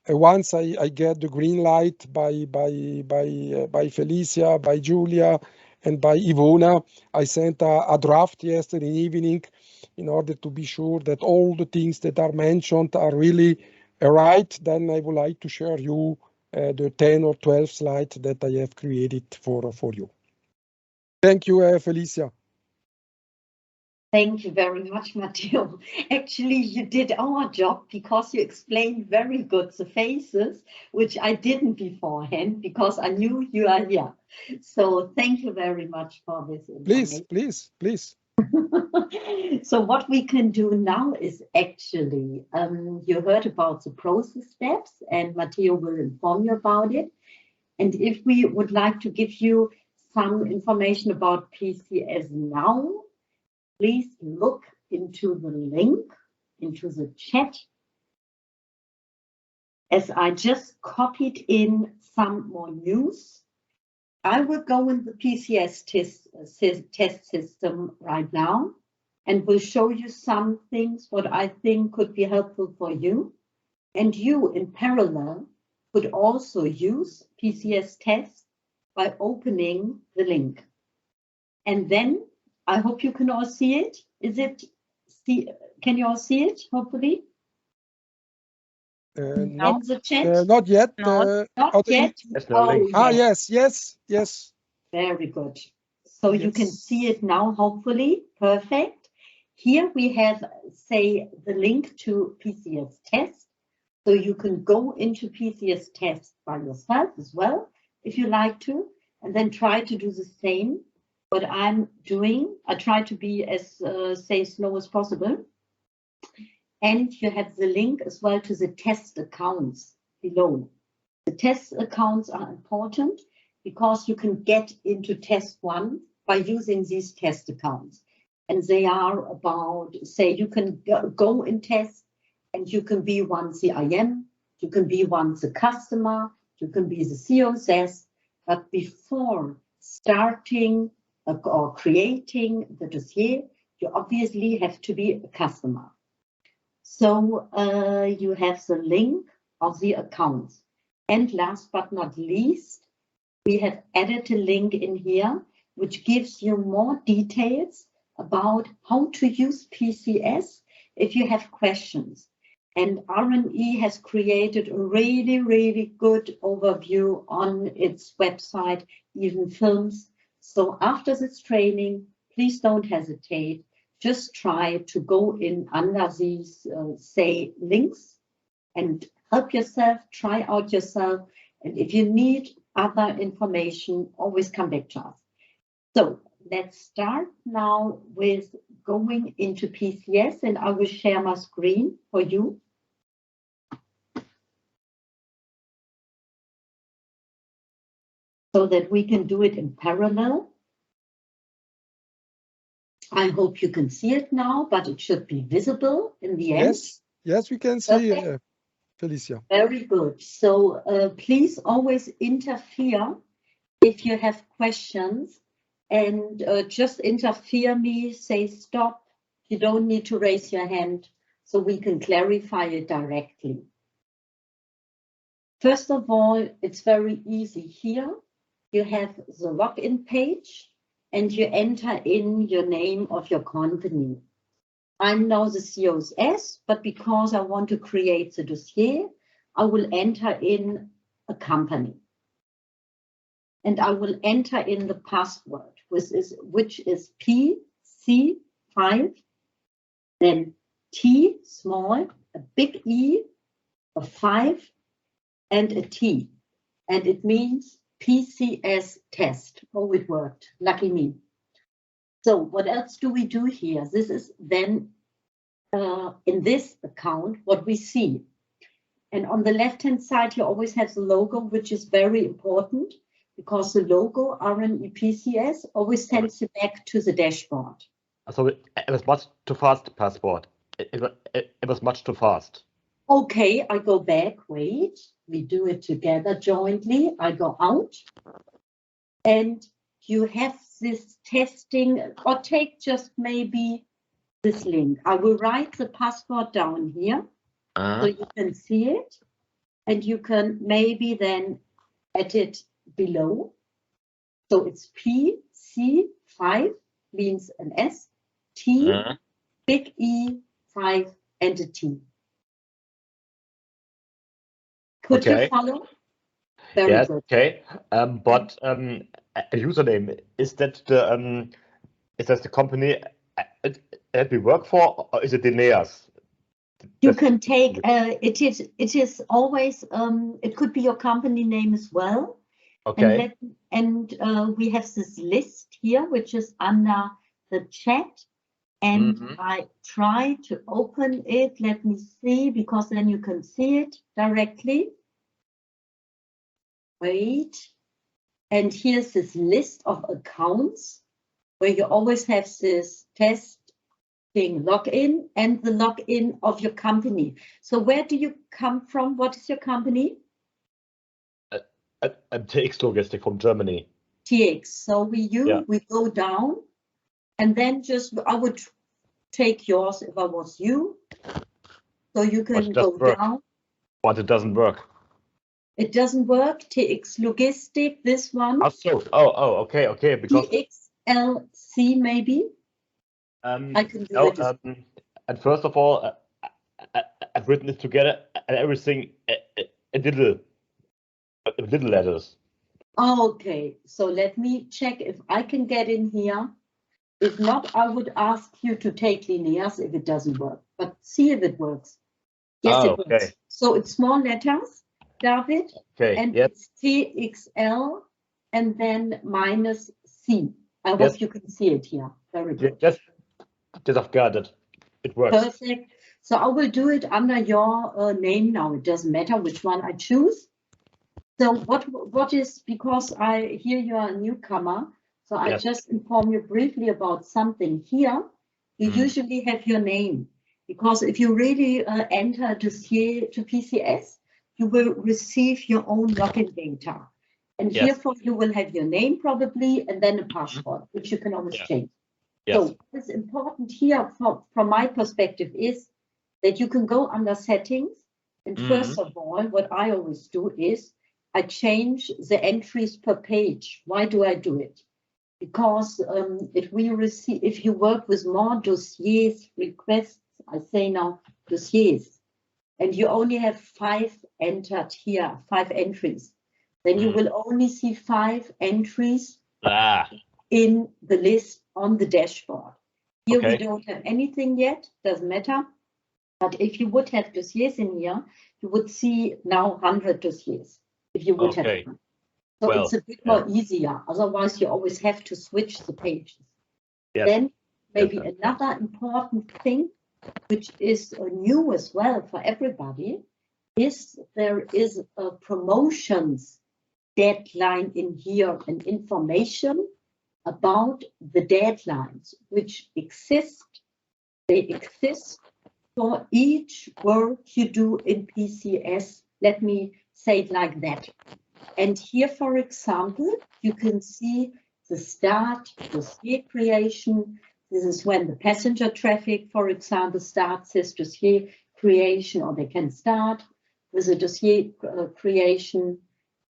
once I get the green light by Felicia, by Julia, and by Ivona, I sent a draft yesterday evening in order to be sure that all the things that are mentioned are really right, then I would like to share you the 10 or 12 slides that I have created for you. Thank you, Felicia. Thank you very much, Matteo. Actually, you did our job because you explained very good the phases, which I didn't beforehand because I knew you are here. So thank you very much for this information. Please. So what we can do now is actually, you heard about the process steps and Matteo will inform you about it. And if we would like to give you some information about PCS now, please look into the link, into the chat, as I just copied in some more news. I will go in the PCS test system right now and will show you some things what I think could be helpful for you. And you, in parallel, could also use PCS test by opening the link. And then I hope you can all see it. Can you all see it, hopefully? Not, in the chat? not yet. Not yet? Yes. Very good. So you can Yes. see it now, hopefully. Perfect. Here we have, say, the link to PCS test. So you can go into PCS test by yourself as well, if you like to, and then try to do the same. What I'm doing, I try to be as, say, slow as possible. And you have the link as well to the test accounts below. The test accounts are important because you can get into test 1 by using these test accounts. And they are about, say, you can go in test and you can be once the IM, you can be once the customer, you can be the COSS, but before starting or creating the dossier, you obviously have to be a customer. So you have the link of the accounts. And last but not least, we have added a link in here, which gives you more details about how to use PCS if you have questions. And RNE has created a really, really good overview on its website, even films. So after this training, please don't hesitate. Just try to go in under these, say, links and help yourself, try out yourself. And if you need other information, always come back to us. So let's start now with going into PCS, and I will share my screen for you. So that we can do it in parallel. I hope you can see it now, but it should be visible in the end. Yes, we can see, Okay. Felicia. Very good. So please always interfere if you have questions, and just interfere me, say stop. You don't need to raise your hand, so we can clarify it directly. First of all, it's very easy here. You have the login page and you enter in your name of your company. I'm now the COSS, but because I want to create the dossier, I will enter in a company. And I will enter in the password, which is PC5, then T small, a big E, a 5, and a T. And it means PCS test. Oh, it worked. Lucky me. So what else do we do here? This is then in this account what we see. And on the left-hand side, you always have the logo, which is very important because the logo RNE PCS always sends you back to the dashboard. So it was much too fast, passport. It was much too fast. Okay, I go back. Wait, we do it together jointly. I go out and you have this testing, or take just maybe this link. I will write the password down here so you can see it, and you can maybe then add it below. So it's PC5 means an S, T big E, 5, and a T. Could you follow? Very Yes, good. okay. But a username, is that the company that we work for, or is it Dineas? You can take it is always it could be your company name as well. Okay. And we have this list here, which is under the chat. And I try to open it. Let me see, because then you can see it directly. Wait. And here's this list of accounts where you always have this test thing, login, and the login of your company. So where do you come from? What is your company? TX Logistic from Germany. TX. So we go down, and then I would take yours if I was you. So you can go down. But it doesn't work. It doesn't work. TX Logistic, this one. Oh, okay. Because TXLC maybe. I can do it. And first of all, I've written it together and everything in little letters. Okay, so let me check if I can get in here. If not, I would ask you to take Lineas if it doesn't work, but see if it works. Yes, it works. So it's small letters, David, and it's TXL and then minus C. I hope you can see it here. Very good. Just I've got it. It works. Perfect. So I will do it under your name now. It doesn't matter which one I choose. So what is, because I hear you are a newcomer, so I just inform you briefly about something here. You usually have your name, because if you really enter a dossier to PCS, you will receive your own login data. And therefore you will have your name probably, and then a password, which you can always change. So what's important here from my perspective is that you can go under settings. And first of all, what I always do is I change the entries per page. Why do I do it? Because if you work with more dossiers, requests, I say now dossiers, and you only have 5 entered here, 5 entries, then you will only see 5 entries in the list on the dashboard. Here we don't have anything yet, doesn't matter. But if you would have dossiers in here, you would see now 100 dossiers. If you would have them. So it's a bit more easier. Otherwise, you always have to switch the pages. Then maybe another important thing, which is new as well for everybody, is there is a promotions deadline in here and information about the deadlines which exist. They exist for each work you do in PCS. Let me say it like that. And here, for example, you can see the start, dossier creation. This is when the passenger traffic, for example, starts this dossier creation, or they can start with a dossier creation,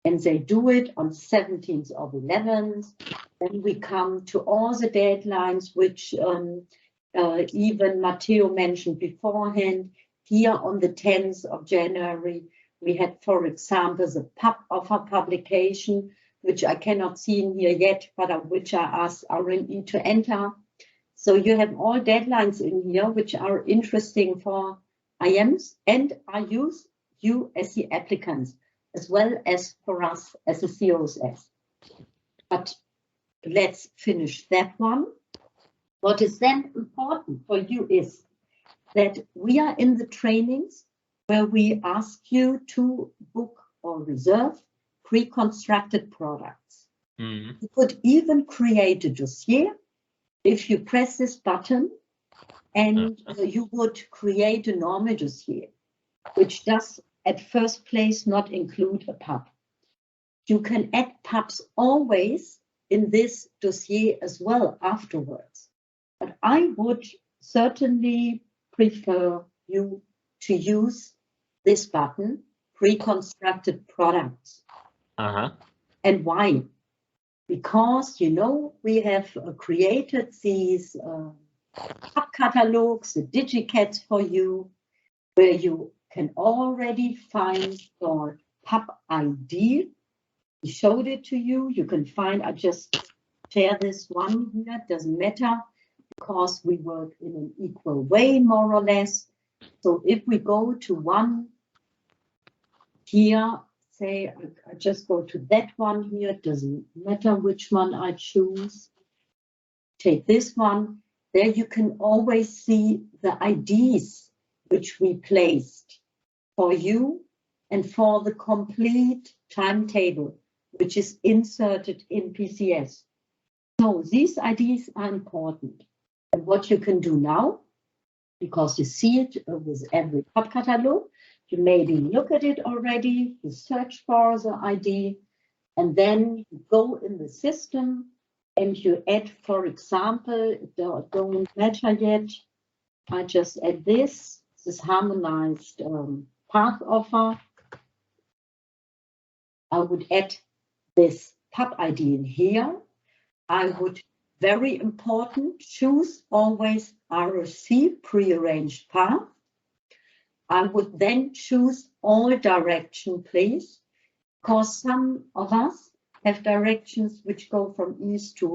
and they do it on 17th of 11th. Then we come to all the deadlines, which even Matteo mentioned beforehand. Here on the 10th of January, we had, for example, the pub offer publication, which I cannot see in here yet, but which I asked RNE to enter. So you have all deadlines in here, which are interesting for IMs, and I use you as the applicants, as well as for us as the COSS. But let's finish that one. What is then important for you is that we are in the trainings where we ask you to book or reserve pre-constructed products. You could even create a dossier if you press this button, and you would create a normal dossier, which does at first place not include a pub. You can add pubs always in this dossier as well afterwards. But I would certainly prefer you to use this button, pre-constructed products. And why? Because, you know, we have created these pub catalogs, the digicats for you, where you can already find your pub ID. We showed it to you. You can find, I just share this one here, doesn't matter, because we work in an equal way, more or less. So if we go to one here, say I just go to that one here, doesn't matter which one I choose. Take this one. There you can always see the IDs which we placed for you and for the complete timetable, which is inserted in PCS. So these IDs are important. And what you can do now, because you see it with every pub catalog, you maybe look at it already, you search for the ID, and then you go in the system and you add, for example, it don't matter yet, I just add this harmonized path offer. I would add this pub ID in here. I would, very important, choose always RFC prearranged path. I would then choose all direction, please, because some of us have directions which go from east to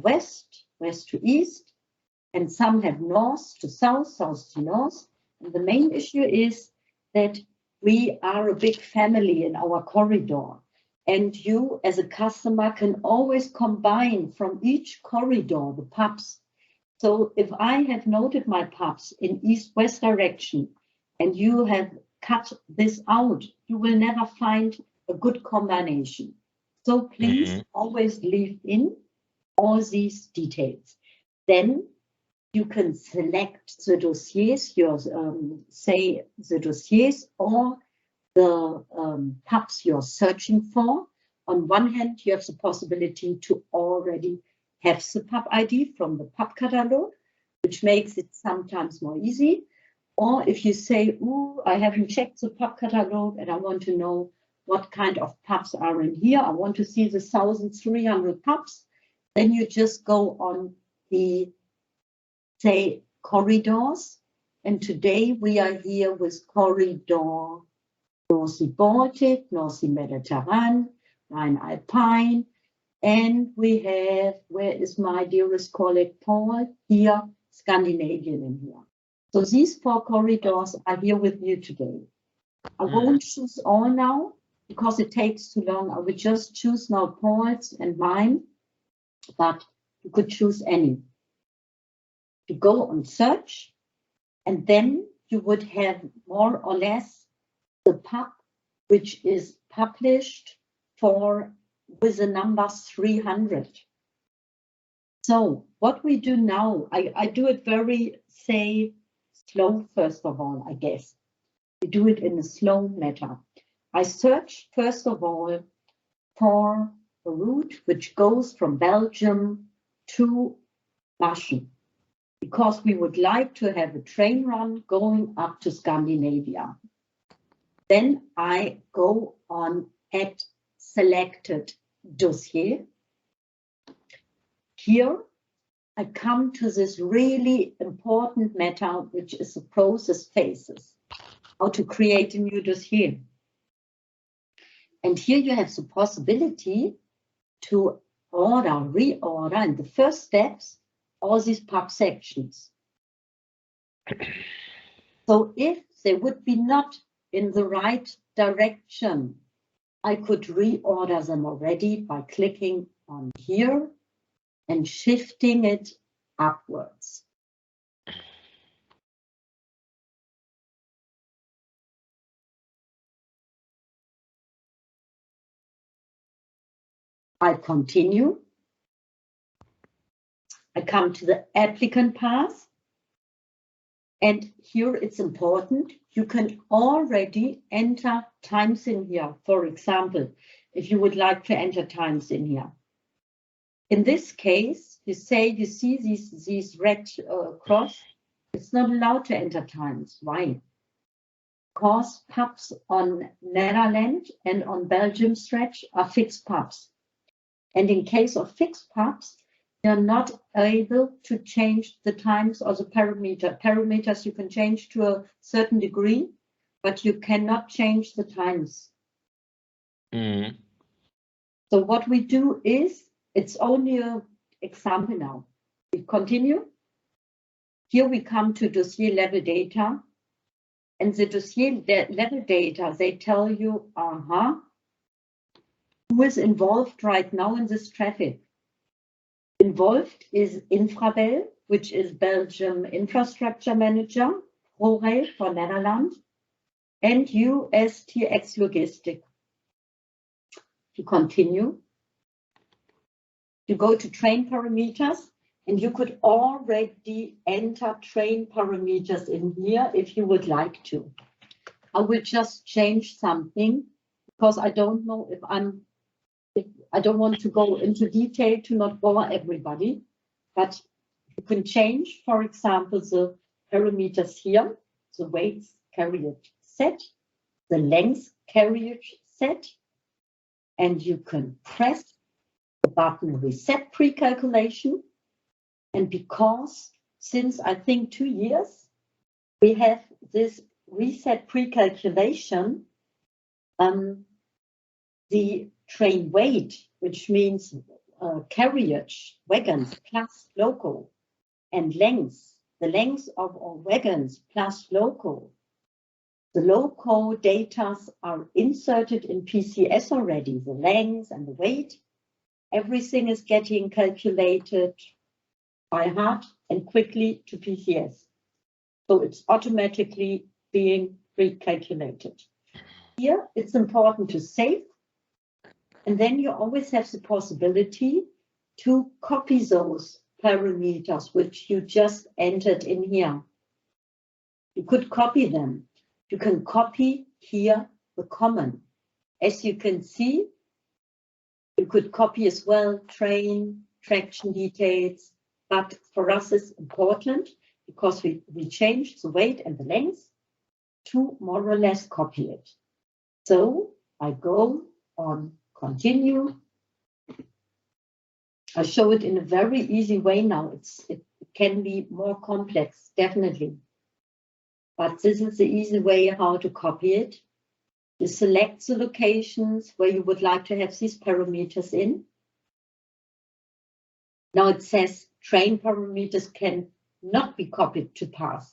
west, west to east, and some have north to south, south to north. And the main issue is that we are a big family in our corridor, and you as a customer can always combine from each corridor the pubs. So if I have noted my pubs in east-west direction, and you have cut this out, you will never find a good combination. So please always leave in all these details. Then you can select the dossiers, say the dossiers or the pubs you're searching for. On one hand, you have the possibility to already have the pub ID from the pub catalog, which makes it sometimes more easy. Or if you say, ooh, I haven't checked the pub catalog and I want to know what kind of pubs are in here, I want to see the 1,300 pubs, then you just go on the, say, corridors. And today we are here with corridor North Sea-Baltic, North Sea-Mediterranean, Rhine-Alpine, and we have, where is my dearest colleague Paul? Here, Scandinavian in here. So these 4 corridors are here with you today. I won't choose all now because it takes too long. I will just choose now Paul's and mine, but you could choose any. You go on search, and then you would have more or less the pub which is published with the number 300. So what we do now, I do it very, say, slow, first of all, I guess. We do it in a slow manner. I search, first of all, for a route which goes from Belgium to Maschen, because we would like to have a train run going up to Scandinavia. Then I go on Add Selected Dossier. Here, I come to this really important matter, which is the process phases, how to create a new dossier. And here you have the possibility to reorder in the first steps, all these pub sections. So if they would be not in the right direction, I could reorder them already by clicking on here and shifting it upwards. I continue. I come to the applicant path. And here it's important, you can already enter times in here. For example, if you would like to enter times in here. In this case, you see these red cross, it's not allowed to enter times. Why? Because pubs on Netherlands and on Belgium stretch are fixed pubs. And in case of fixed pubs, You're not able to change the times or the parameter. Parameters you can change to a certain degree, but you cannot change the times. So what we do is, it's only an example now. We continue. Here we come to dossier level data. And the dossier level data, they tell you, who is involved right now in this traffic. Involved is Infrabel, which is Belgium Infrastructure Manager, ProRail for Netherlands, and USTX Logistic. To continue, you go to train parameters, and you could already enter train parameters in here if you would like to. I will just change something because I don't know if I don't want to go into detail to not bore everybody, but you can change, for example, the parameters here, the weights carriage set, the length carriage set, and you can press the button reset pre-calculation. And because since I think 2 years, we have this reset pre-calculation, the train weight, which means carriage, wagons plus loco, and length, the length of all wagons plus loco. The loco data are inserted in PCS already, the length and the weight. Everything is getting calculated by heart and quickly to PCS. So it's automatically being pre-calculated. Here, it's important to save. And then you always have the possibility to copy those parameters which you just entered in here. You could copy them. You can copy here the common. As you can see, you could copy as well train, traction details, but for us it's important because we change the weight and the length to more or less copy it. So I go on continue. I show it in a very easy way now. It can be more complex, definitely. But this is the easy way how to copy it. You select the locations where you would like to have these parameters in. Now it says train parameters can not be copied to path.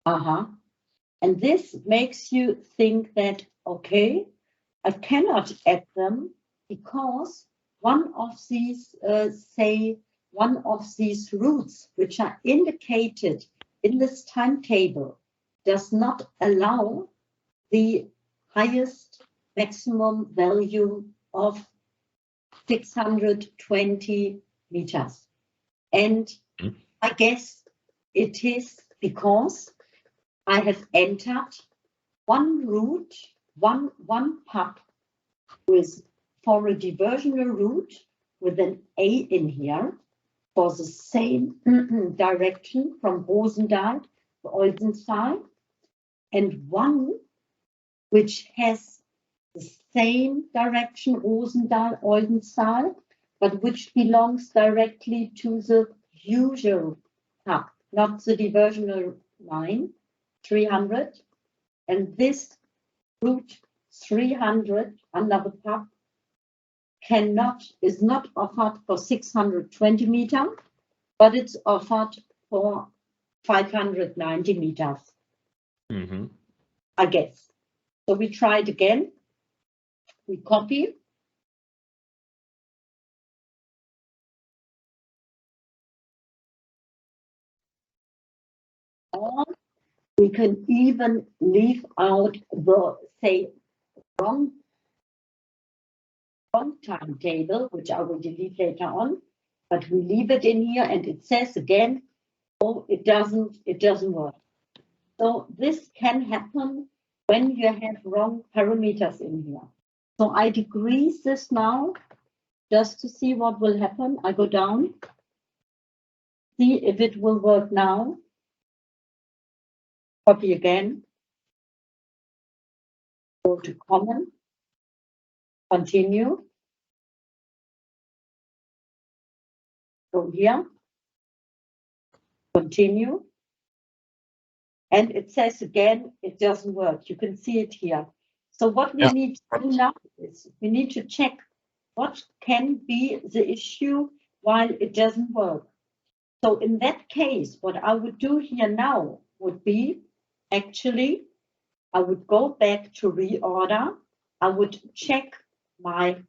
And this makes you think that, okay, I cannot add them because one of these, one of these routes which are indicated in this timetable does not allow the highest maximum value of 620 meters. And I guess it is because I have entered one route, one pub with for a diversional route with an A in here for the same direction from Roosendaal to Oldenzaal, and one which has the same direction, Roosendaal, Oldenzaal, but which belongs directly to the usual hub, not the diversional line, 300. And this route 300, another hub, is not offered for 620 meters, but it's offered for 590 meters. I guess. So we try it again. We copy. Or we can even leave out the, say, wrong timetable, which I will delete later on, but we leave it in here and it says again, oh, it doesn't work. So this can happen when you have wrong parameters in here. So I decrease this now just to see what will happen. I go down, see if it will work now. Copy again. Go to common. Continue. Go here, continue. And it says again, it doesn't work. You can see it here. So what we need to do now is we need to check what can be the issue while it doesn't work. So in that case, what I would do here now would be, actually, I would go back to reorder. I would check my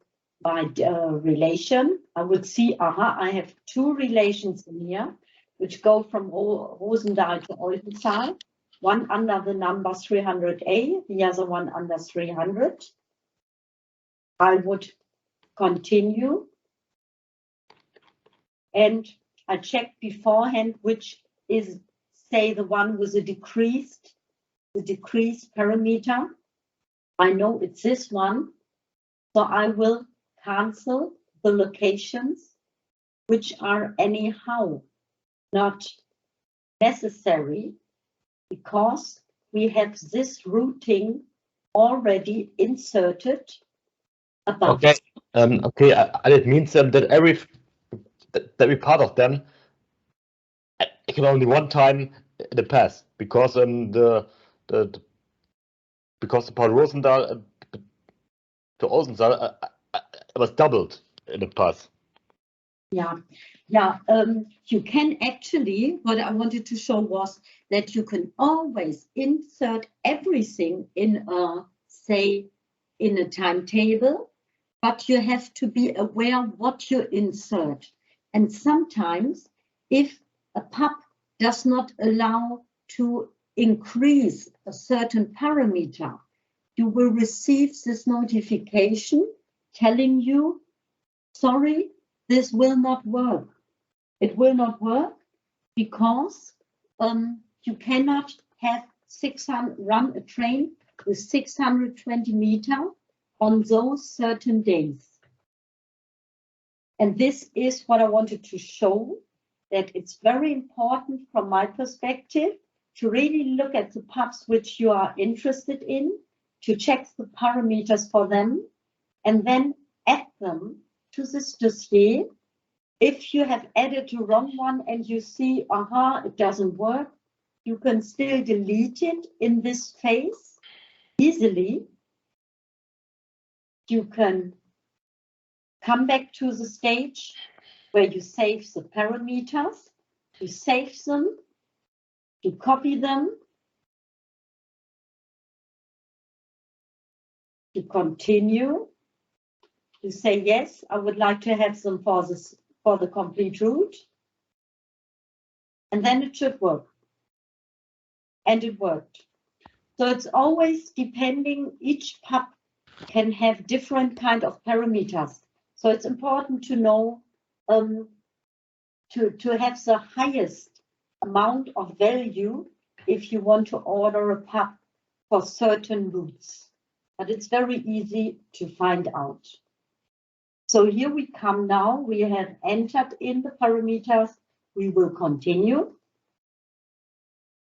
relation. I would see, I have two relations in here, which go from Roosendaal to Oldenzaal. One under the number 300A, the other one under 300. I would continue. And I checked beforehand which is, say, the one with the decreased parameter. I know it's this one. So I will cancel the locations which are anyhow not necessary, because we have this routing already inserted above. Okay. It means that every part of them I can only one time in the past, because because the Paul Roosendaal to Oldenzaal was doubled in the past. You can actually, what I wanted to show was that you can always insert everything in a timetable, but you have to be aware what you insert. And sometimes if a PUB does not allow to increase a certain parameter, you will receive this notification telling you, sorry, this will not work. It will not work because you cannot have run a train with 620 meters on those certain days. And this is what I wanted to show, that it's very important from my perspective to really look at the PUBs which you are interested in, to check the parameters for them, and then add them to this dossier. If you have added the wrong one and you see, it doesn't work, you can still delete it in this phase easily. You can come back to the stage where you save the parameters, you save them, you copy them, you continue, you say, yes, I would like to have them for the complete route, and then it should work. And it worked. So it's always depending, each PUB can have different kind of parameters. So it's important to know to have the highest amount of value if you want to order a PUB for certain routes. But it's very easy to find out. So here we come now, we have entered in the parameters, we will continue.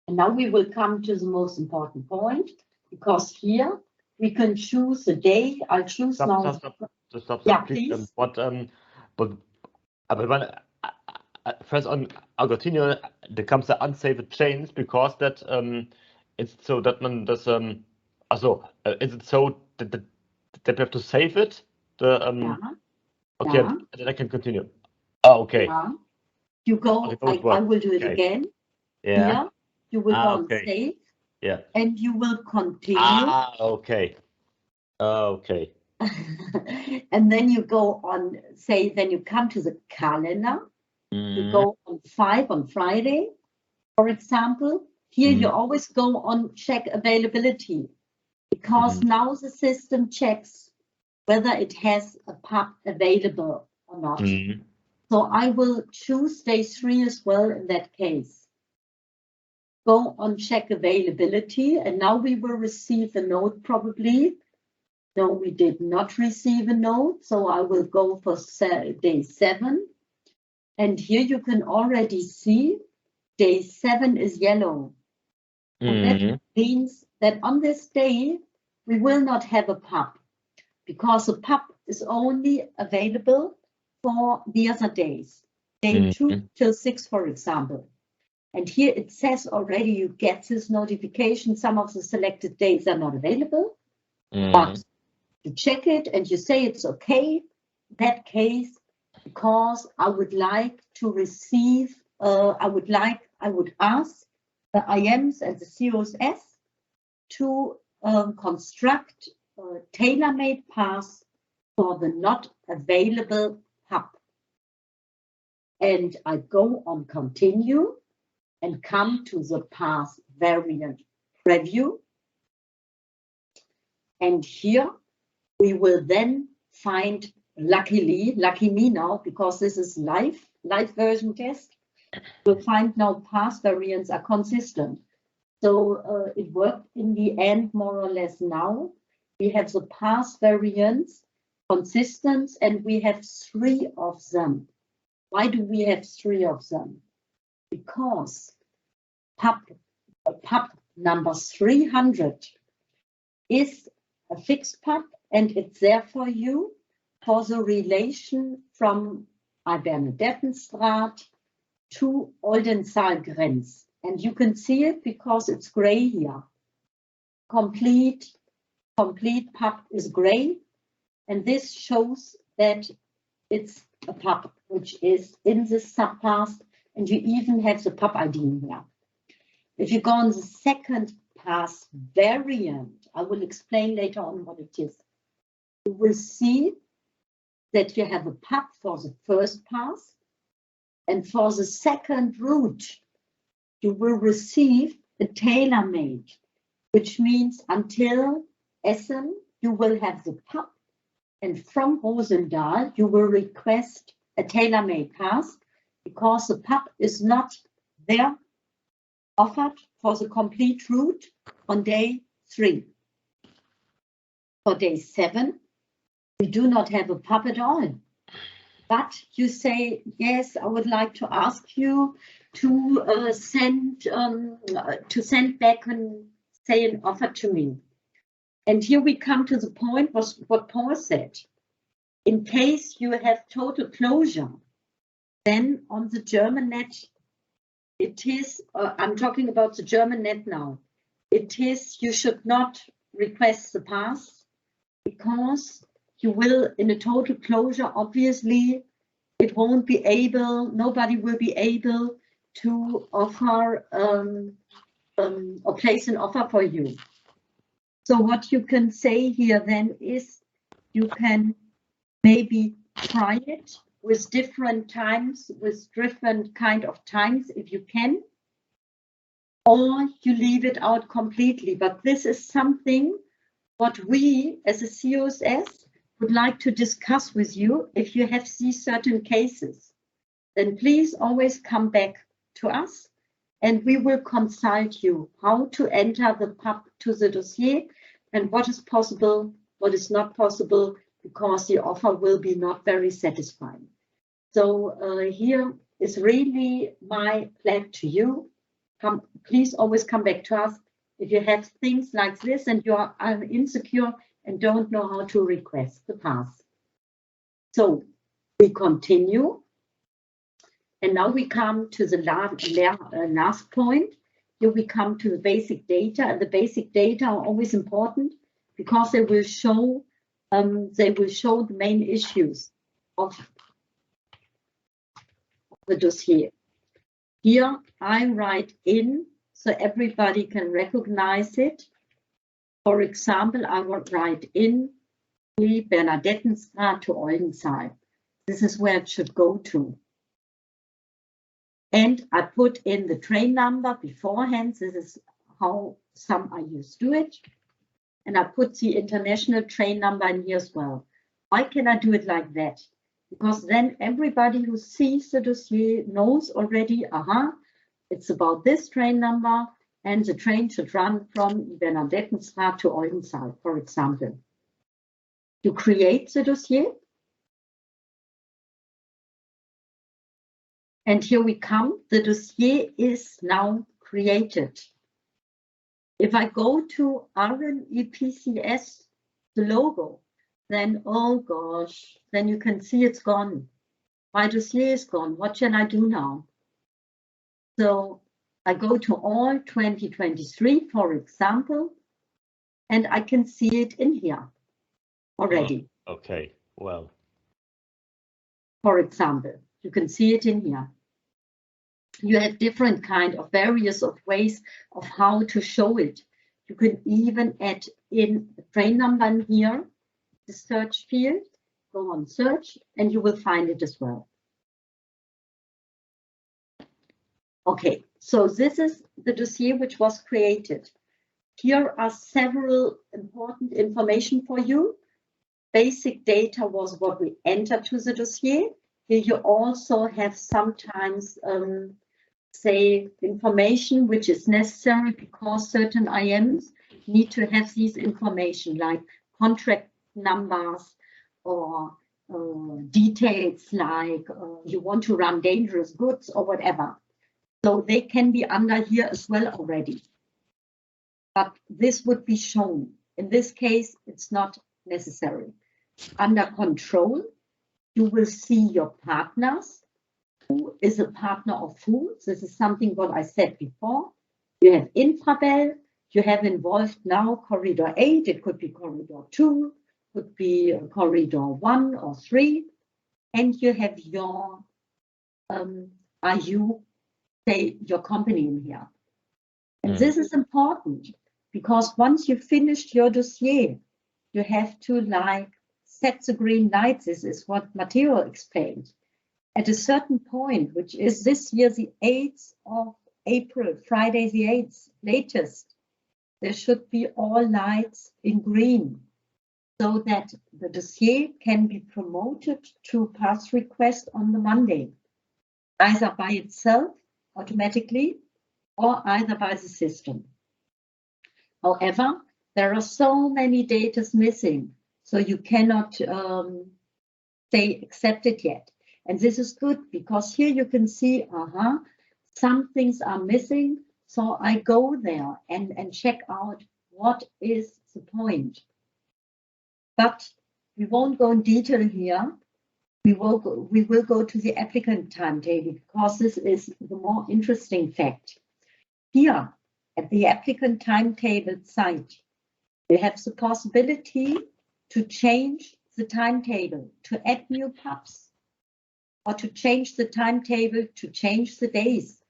And now we will come to the most important point, because here we can choose the day. I'll choose now. Stop, yeah, please. please. But when first on Argentina, there comes the unsaved chains, because that it's so that man does is it so that we have to save it? Okay, yeah. then I can continue. Oh, okay. Yeah. You go, Okay, I will do it okay. again. Yeah. Here, you will go on Okay. save. Yeah. And you will continue. Okay. Okay. And then you go on, then you come to the calendar. You go on 5 on Friday, for example. Here you always go on check availability, because now the system checks whether it has a PUB available or not. So I will choose day 3 as well in that case. Go on check availability, and now we will receive a note probably. No, we did not receive a note, so I will go for day 7. And here you can already see day 7 is yellow. And that means that on this day, we will not have a PUB, because a PUB is only available for the other days. day 2 till 6, for example. And here it says already you get this notification. Some of the selected days are not available, but you check it and you say it's okay. In that case, because I would like to receive, I would ask the IMs and the COSS to construct a tailor-made path for the not available hub. And I go on continue and come to the path variant preview. And here we will then find, lucky me now, because this is live version test, we'll find now path variants are consistent. So it worked in the end more or less now. We have the path variants consistent and we have 3 of them. Why do we have 3 of them? Because pub number 300 is a fixed pub and it's there for you for the relation from Bernadettenstraat to Oldenzaalgrens. And you can see it because it's gray here. Complete pub is gray. And this shows that it's a pub which is in the subpath, and you even have the pub ID in here. If you go on the second path variant, I will explain later on what it is. You will see that you have a pub for the first path, and for the second route, you will receive a tailor-made, which means until Essen, you will have the pub, and from Roosendaal, you will request a tailor-made path because the pub is not there offered for the complete route on day 3. For day 7, we do not have a pub at all. But you say, yes, I would like to ask you to send back and say an offer to me. And here we come to the point what Paul said. In case you have total closure, then on the German net, it is, I'm talking about the German net now, it is, you should not request the pass because you will, in a total closure, obviously, it won't be able, nobody will be able to offer or place an offer for you. So what you can say here then is you can maybe try it with different times, with different kind of times if you can, or you leave it out completely. But this is something what we as a COSS would like to discuss with you. If you have these certain cases, then please always come back to us and we will consult you how to enter the pub to the dossier and what is possible, what is not possible, because the offer will be not very satisfying. So here is really my pledge to you. Please always come back to us if you have things like this and you are insecure and don't know how to request the pass. So we continue. And now we come to the last point. Here we come to the basic data, and the basic data are always important because they will show the main issues of the dossier. Here I write in so everybody can recognize it. For example, I will write in Bernadettenstraat to Oldenzaal. This is where it should go to. And I put in the train number beforehand. This is how some I used to do it. And I put the international train number in here as well. Why can I do it like that? Because then everybody who sees the dossier knows already, it's about this train number, and the train should run from Bernadettenstraat to Oldenzaal, for example. You create the dossier. And here we come, the dossier is now created. If I go to RNE PCS, the logo, then, oh gosh, then you can see it's gone. my dossier is gone. What shall I do now? So I go to all 2023, for example, and I can see it in here already. Okay, well. For example, you can see it in here. You have different kind of various of ways of how to show it. You can even add in the train number in here, the search field, go on search, and you will find it as well. Okay, so this is the dossier which was created. Here are several important information for you. Basic data was what we entered to the dossier. Here you also have sometimes, say, information which is necessary because certain IMs need to have these information like contract numbers or details like you want to run dangerous goods or whatever. So they can be under here as well already. But this would be shown. In this case, it's not necessary. Under control, you will see your partners. Who is a partner of who? This is something what I said before. You have Infrabel, you have involved now corridor 8, it could be corridor 2, could be corridor 1 or 3, and you have your, say, your company in here. And this is important because once you finished your dossier, you have to like set the green light. This is what Matteo explained. At a certain point, which is this year, the 8th of April, Friday the 8th, latest, there should be all lights in green so that the dossier can be promoted to pass request on the Monday, either by itself automatically or either by the system. However, there are so many data missing, so you cannot say accept it yet. And this is good because here you can see, some things are missing. So I go there and check out what is the point. But we won't go in detail here. We will go to the applicant timetable because this is the more interesting fact. Here at the applicant timetable site, we have the possibility to change the timetable, to add new pubs, or to change the timetable, to change the days.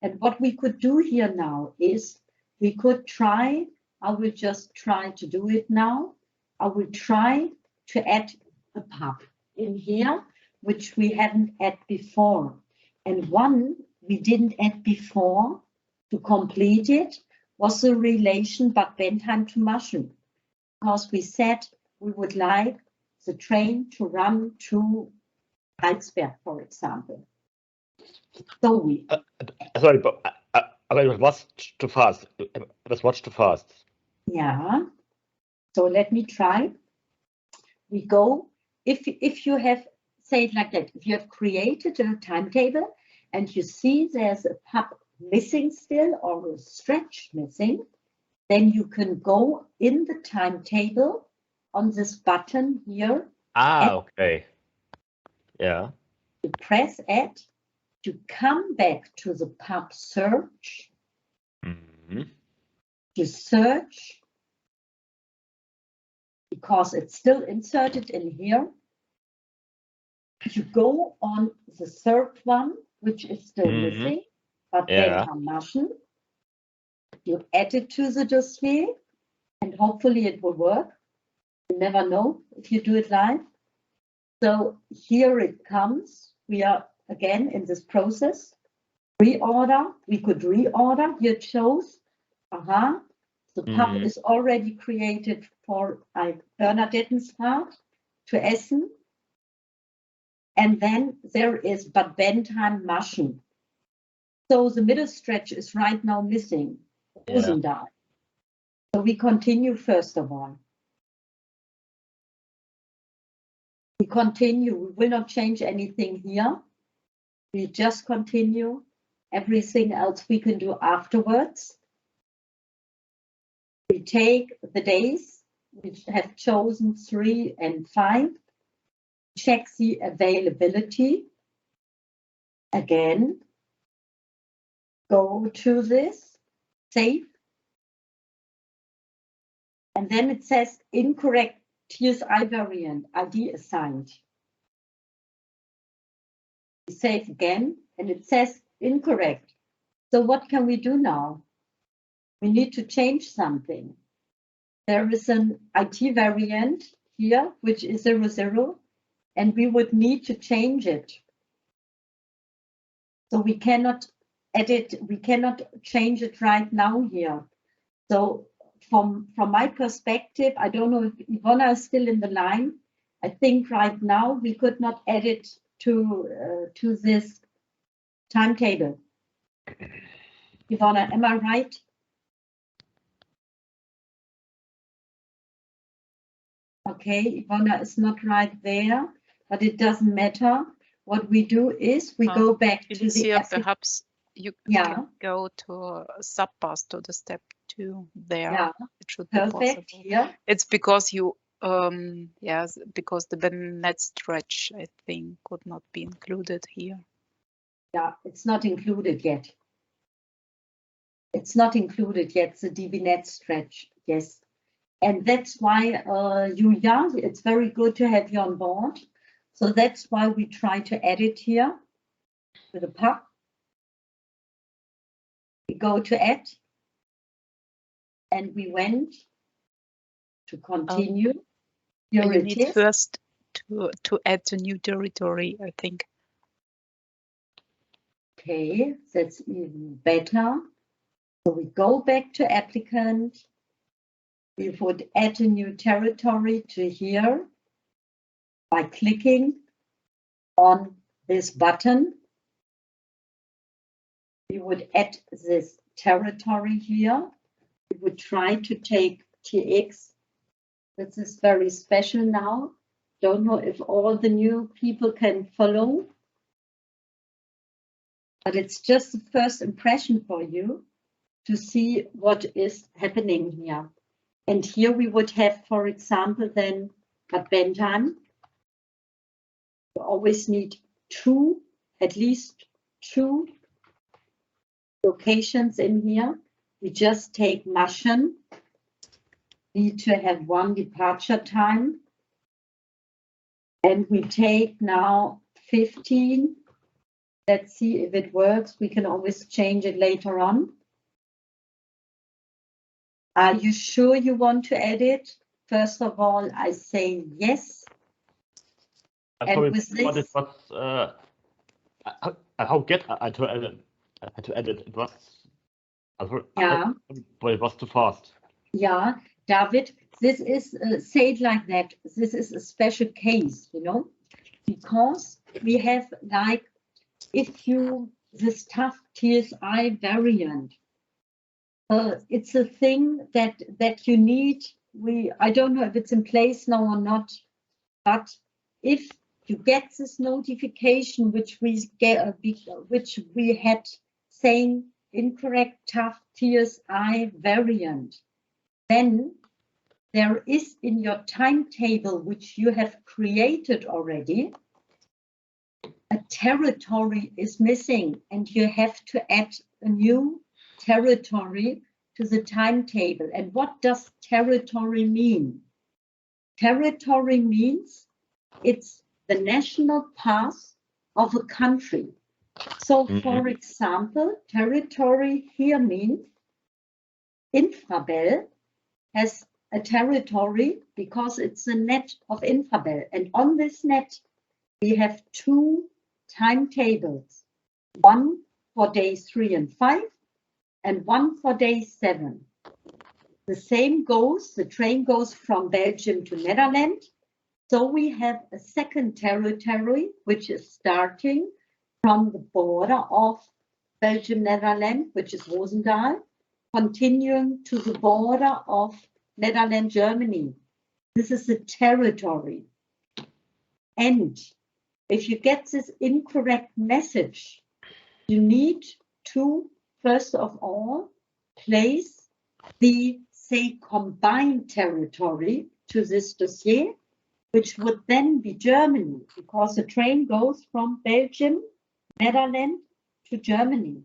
And what we could do here now is we could try, I will just try to do it now. I will try to add a pub in here, which we haven't added before. And one we didn't add before to complete it was the relation Bad Bentheim to Maschen, because we said we would like the train to run to Heinsberg, for example. So we... Sorry, but it was too fast. It was much too fast. Yeah. So let me try. We go, if you have, say it like that, if you have created a timetable and you see there's a pub missing still or a stretch missing, then you can go in the timetable on this button here. Okay. Yeah. You press add, you come back to the pub search, you search, because it's still inserted in here. You go on the third one, which is still missing, but Bentheim Maschen. You add it to the dossier, and hopefully it will work. You never know if you do it live. So here it comes. We are again in this process. Reorder. We could reorder. Here it shows. The pub is already created for Bernadettenstraat to Essen. And then there is Bad Bentheim Maschen. So the middle stretch is right now missing. Roosendaal. So we continue first of all. We continue. We will not change anything here. We just continue. Everything else we can do afterwards. We take the days, we have chosen 3 and 5, check the availability. Again, go to this, save. And then it says incorrect TSI variant, ID assigned. We save again, and it says incorrect. So what can we do now? We need to change something. There is an IT variant here, which is 00, and we would need to change it. So we cannot edit, we cannot change it right now here. So from my perspective, I don't know if Ivona is still in the line. I think right now we could not edit to this timetable. Ivona, am I right? Okay, Ivona is not right there, but it doesn't matter. What we do is we go back to the perhaps you can go to subpass to the step 2 there. Yeah, it should perfect. be possible. Yeah. It's because you yes, because the net stretch I think could not be included here. Yeah, it's not included yet. It's not included yet, the DB-net stretch, yes. And that's why, Julia, it's very good to have you on board. So that's why we try to edit here with the pub. We go to add, and we went to continue. Here you it need is. first to add a new territory, I think. Okay, that's even better. So we go back to applicant. We would add a new territory to here by clicking on this button. We would add this territory here. We would try to take TX. This is very special now. Don't know if all the new people can follow. But it's just the first impression for you to see what is happening here. And here we would have, for example, then at Bentheim. You always need at least two locations in here. We just take Maschen. Need to have one departure time. And we take now 15. Let's see if it works. We can always change it later on. Are you sure you want to edit? First of all, I say yes. Sorry, but it was how get I to edit? It was but it was too fast. Yeah, David, this is say it like that. This is a special case, you know, because we have like if you this tough TSI variant. It's a thing that you need. I don't know if it's in place now or not, but if you get this notification, which we had saying incorrect tough TSI variant, then there is in your timetable, which you have created already, a territory is missing, and you have to add a new territory to the timetable. And what does territory mean? Territory means it's the national path of a country. So, for example, territory here means Infrabel has a territory because it's a net of Infrabel. And on this net, we have two timetables, one for days 3 and 5, and one for day 7. The same goes, the train goes from Belgium to Netherlands. So we have a second territory, which is starting from the border of Belgium, Netherlands, which is Roosendaal, continuing to the border of Netherlands, Germany. This is a territory. And if you get this incorrect message, you need to, first of all, place the, say, combined territory to this dossier, which would then be Germany, because the train goes from Belgium Netherlands to Germany.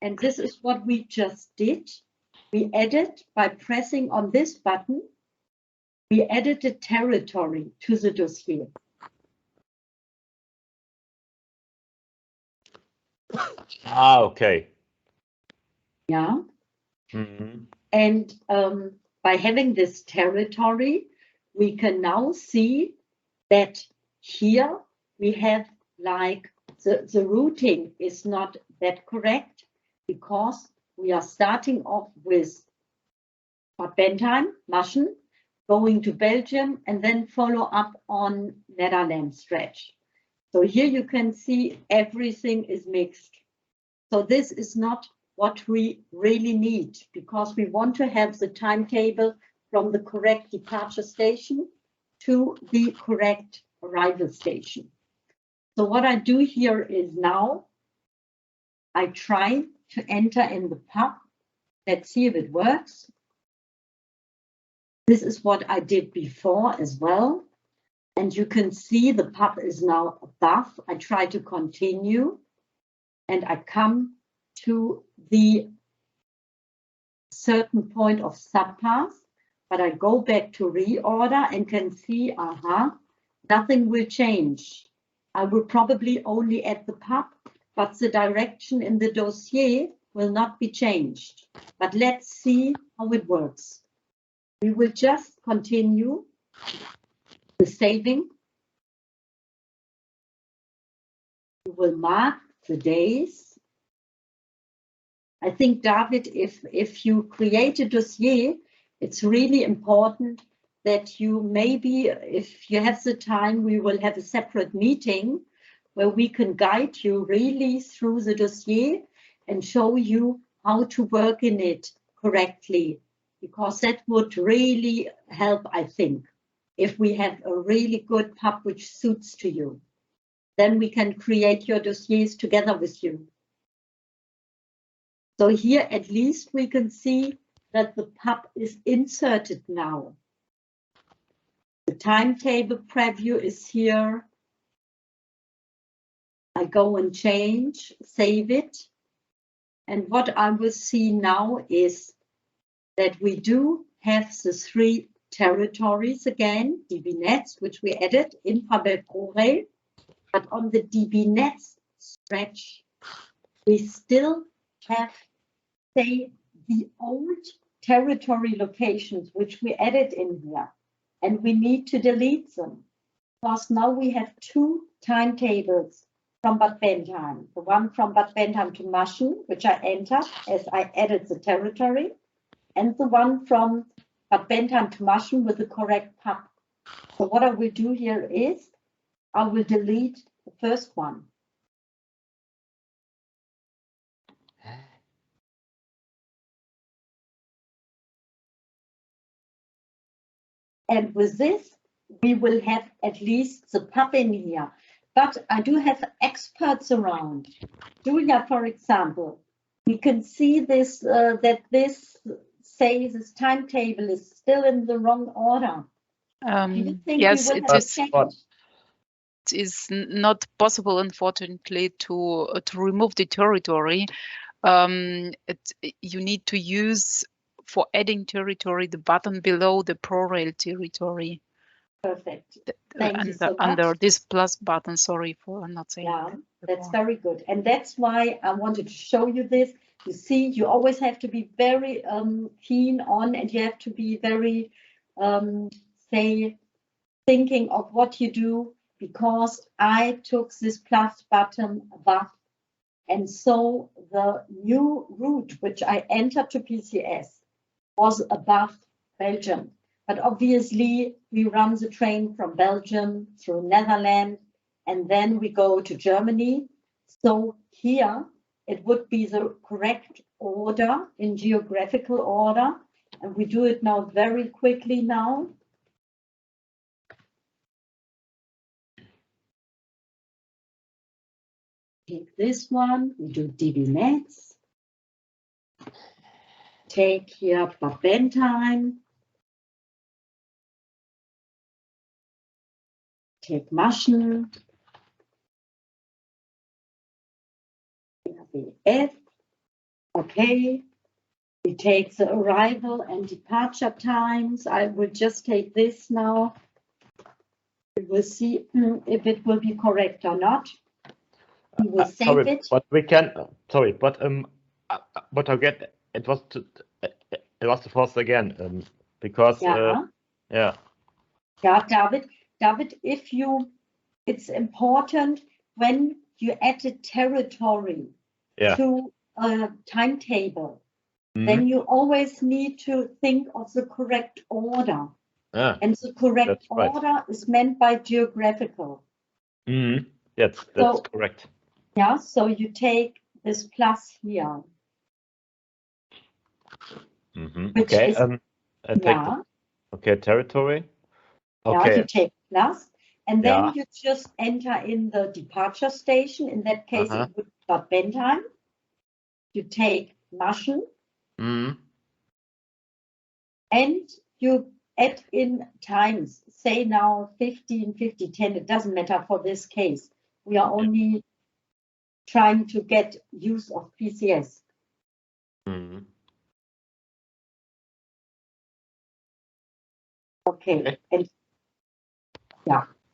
And this is what we just did. We added, by pressing on this button, we added a territory to the dossier. Ah, okay. Yeah. Mm-hmm. And by having this territory, we can now see that here we have like the routing is not that correct because we are starting off with Bad Bentheim, Maschen, going to Belgium, and then follow up on Netherlands stretch. So here you can see everything is mixed. So this is not what we really need because we want to have the timetable from the correct departure station to the correct arrival station. So what I do here is now I try to enter in the pub. Let's see if it works. This is what I did before as well. And you can see the pub is now above. I try to continue and I come to the certain point of subpath, but I go back to reorder and can see, nothing will change. I will probably only add the pub, but the direction in the dossier will not be changed. But let's see how it works. We will just continue the saving. We will mark the days. I think, David, if you create a dossier, it's really important that you maybe, if you have the time, we will have a separate meeting where we can guide you really through the dossier and show you how to work in it correctly, because that would really help, I think, if we have a really good pub which suits to you. Then we can create your dossiers together with you. So here at least we can see that the pub is inserted now. The timetable preview is here. I go and change, save it. And what I will see now is that we do have the 3 territories again, DB nets, which we added in Fabel ProRail. But on the DB nets stretch, we still have, say, the old territory locations, which we added in here. And we need to delete them, because now we have 2 timetables from Bad Bentheim. The one from Bad Bentheim to Maschen, which I entered as I added the territory, and the one from Bad Bentheim to Maschen with the correct pub. So what I will do here is I will delete the first one. And with this, we will have at least the pub in here. But I do have experts around. Julia, for example, we can see this, that this says this timetable is still in the wrong order. Yes, it is not possible, unfortunately, to remove the territory. You need to use, for adding territory, the button below the ProRail territory. Perfect. Thank you so much. Under this plus button, sorry for not saying that. That's very good. And that's why I wanted to show you this. You see, you always have to be very keen on, and you have to be very, say, thinking of what you do, because I took this plus button above. And so the new route, which I entered to PCS, was above Belgium. But obviously, we run the train from Belgium through Netherlands, and then we go to Germany. So here, it would be the correct order in geographical order. And we do it now very quickly now. Take this one, we do DB nets. Take here Bad Bentheim. Take Maschen. RFBF. Okay. We take the arrival and departure times. I will just take this now. We will see if it will be correct or not. We will save sorry, it. but we can. Sorry, but again, it was the first again because Yeah. yeah. Yeah, David, it's important when you add a territory to a timetable, then you always need to think of the correct order. And the correct order is meant by geographical. Yes, that's correct. Yeah, so you take this plus here. Which Okay, is, okay, territory. Okay. Yeah, you take plus, and then you just enter in the departure station. In that case, it would be Bad Bentheim. You take Maschen, and you add in times. Say now 15, 50, 10. It doesn't matter for this case. We are only trying to get use of PCS. Okay, and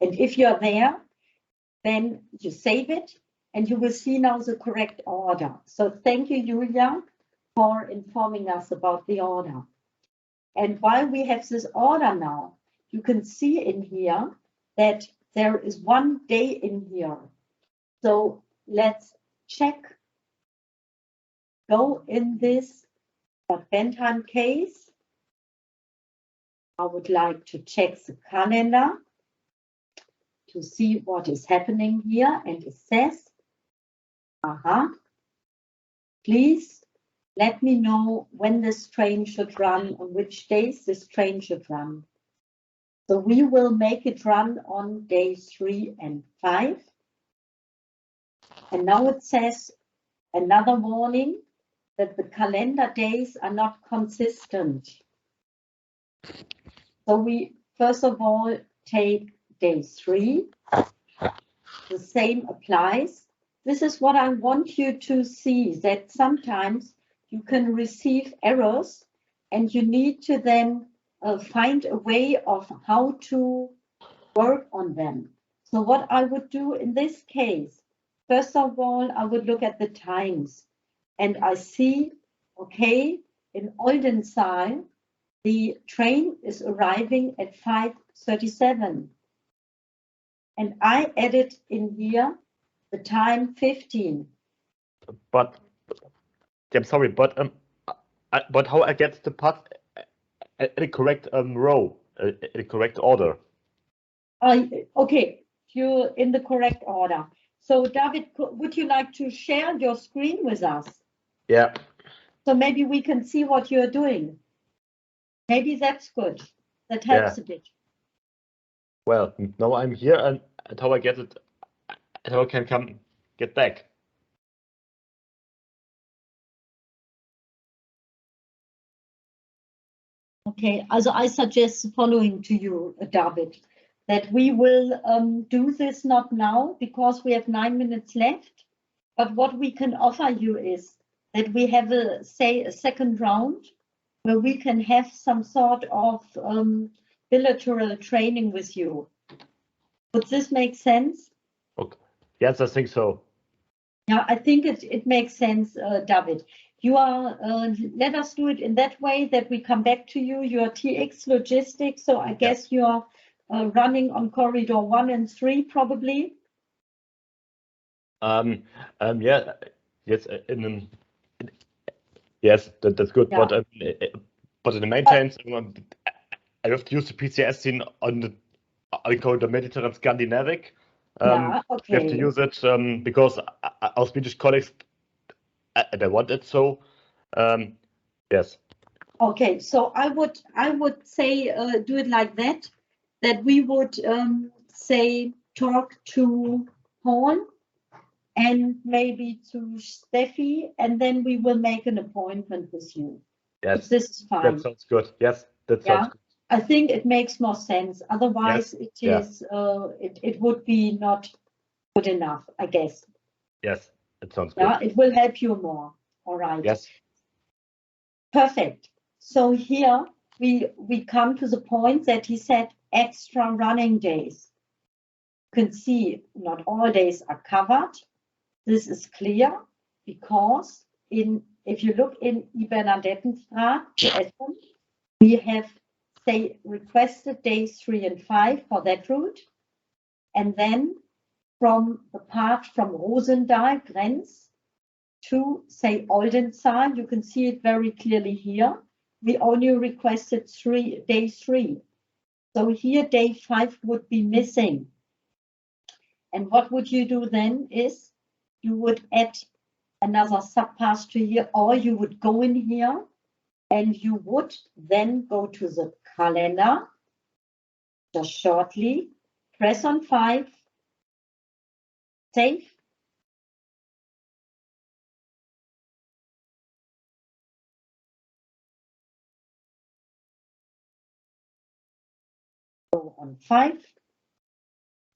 if you're there, then you save it, and you will see now the correct order. So thank you, Julia, for informing us about the order. And while we have this order now, you can see in here that there is one day in here. So let's check. Go in this Bad Bentheim case. I would like to check the calendar to see what is happening here, and it says, please let me know when this train should run, on which days this train should run. So we will make it run on days 3 and 5. And now it says another warning that the calendar days are not consistent. So we first of all take day 3. The same applies. This is what I want you to see, that sometimes you can receive errors and you need to then find a way of how to work on them. So what I would do in this case, first of all, I would look at the times, and I see, okay, in Oldenzaal, the train is arriving at 5:37. And I added in here the time 15. But I'm sorry, but how I get the part the correct row, the correct order? Okay, you're in the correct order. So David, would you like to share your screen with us? Yeah. So maybe we can see what you're doing. Maybe that's good. That helps a bit. Well, now I'm here, and how I get it, how I can get back. Okay, also I suggest the following to you, David, that we will do this not now because we have 9 minutes left, but what we can offer you is that we have a second round where we can have some sort of bilateral training with you. Would this make sense? Okay. Yes, I think so. Yeah, I think it makes sense, David. You are, let us do it in that way that we come back to you. You are TX Logistics, so I guess you are running on corridor 1 and 3 probably. Yeah, yes, yes, that's good. Yeah. But in the maintenance, I have to use the PCS scene on the corridor Mediterranean Scandinavic. Okay. We have to use it because our Swedish colleagues they want it. So, yes. Okay, so I would say do it like that. That we would say talk to Paul and maybe to Steffi, and then we will make an appointment with you. Yes, if this is fine. That sounds good. Yes, that sounds good. I think it makes more sense. Otherwise, it would be not good enough, I guess. Yes. it sounds good. Yeah, it will help you more. All right. Yes. Perfect. So here we come to the point that he said extra running days. You can see not all days are covered. This is clear because if you look in Ibernadettenstraat to Essen, we have, say, requested days 3 and 5 for that route. And then from the part from Roosendaal, Grenz, to, say, Oldenzaal, you can see it very clearly here. We only requested day 3. So here day 5 would be missing. And what would you do then is you would add another subpass to here, or you would go in here and you would then go to the calendar just shortly, press on 5, save. Go on 5,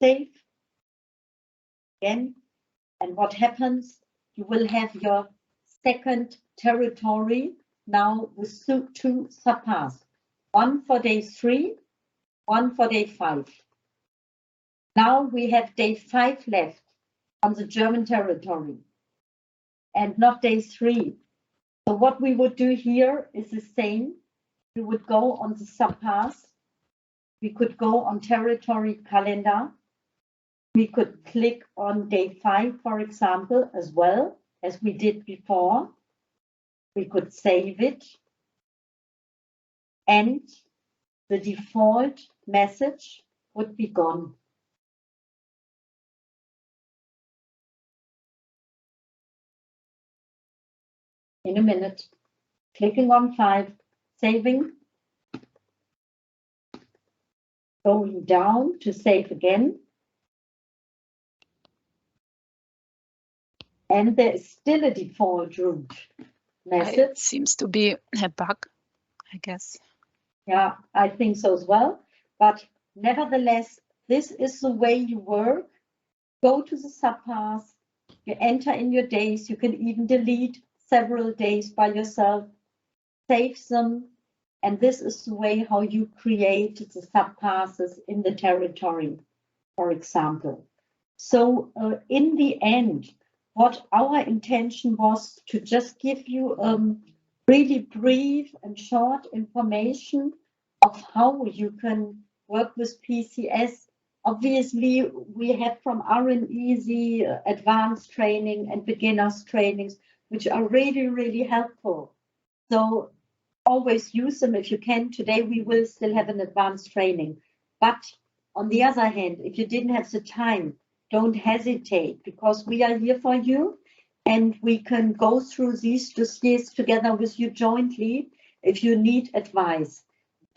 save again. And what happens? You will have your second territory now with two subpass. One for day 3, one for day 5. Now we have day 5 left on the German territory and not day 3. So what we would do here is the same. We would go on the subpass. We could go on territory calendar. We could click on day 5, for example, as well as we did before. We could save it. And the default message would be gone. In a minute, clicking on 5, saving, going down to save again. And there is still a default route message. It seems to be a bug, I guess. Yeah, I think so as well. But nevertheless, this is the way you work. Go to the subpass, you enter in your days, you can even delete several days by yourself, save them, and this is the way how you create the subpasses in the territory, for example. So in the end, what our intention was to just give you really brief and short information of how you can work with PCS. Obviously, we have from R&E the advanced training and beginners trainings, which are really, really helpful. So always use them if you can. Today, we will still have an advanced training. But on the other hand, if you didn't have the time, don't hesitate, because we are here for you and we can go through these dossiers together with you jointly if you need advice.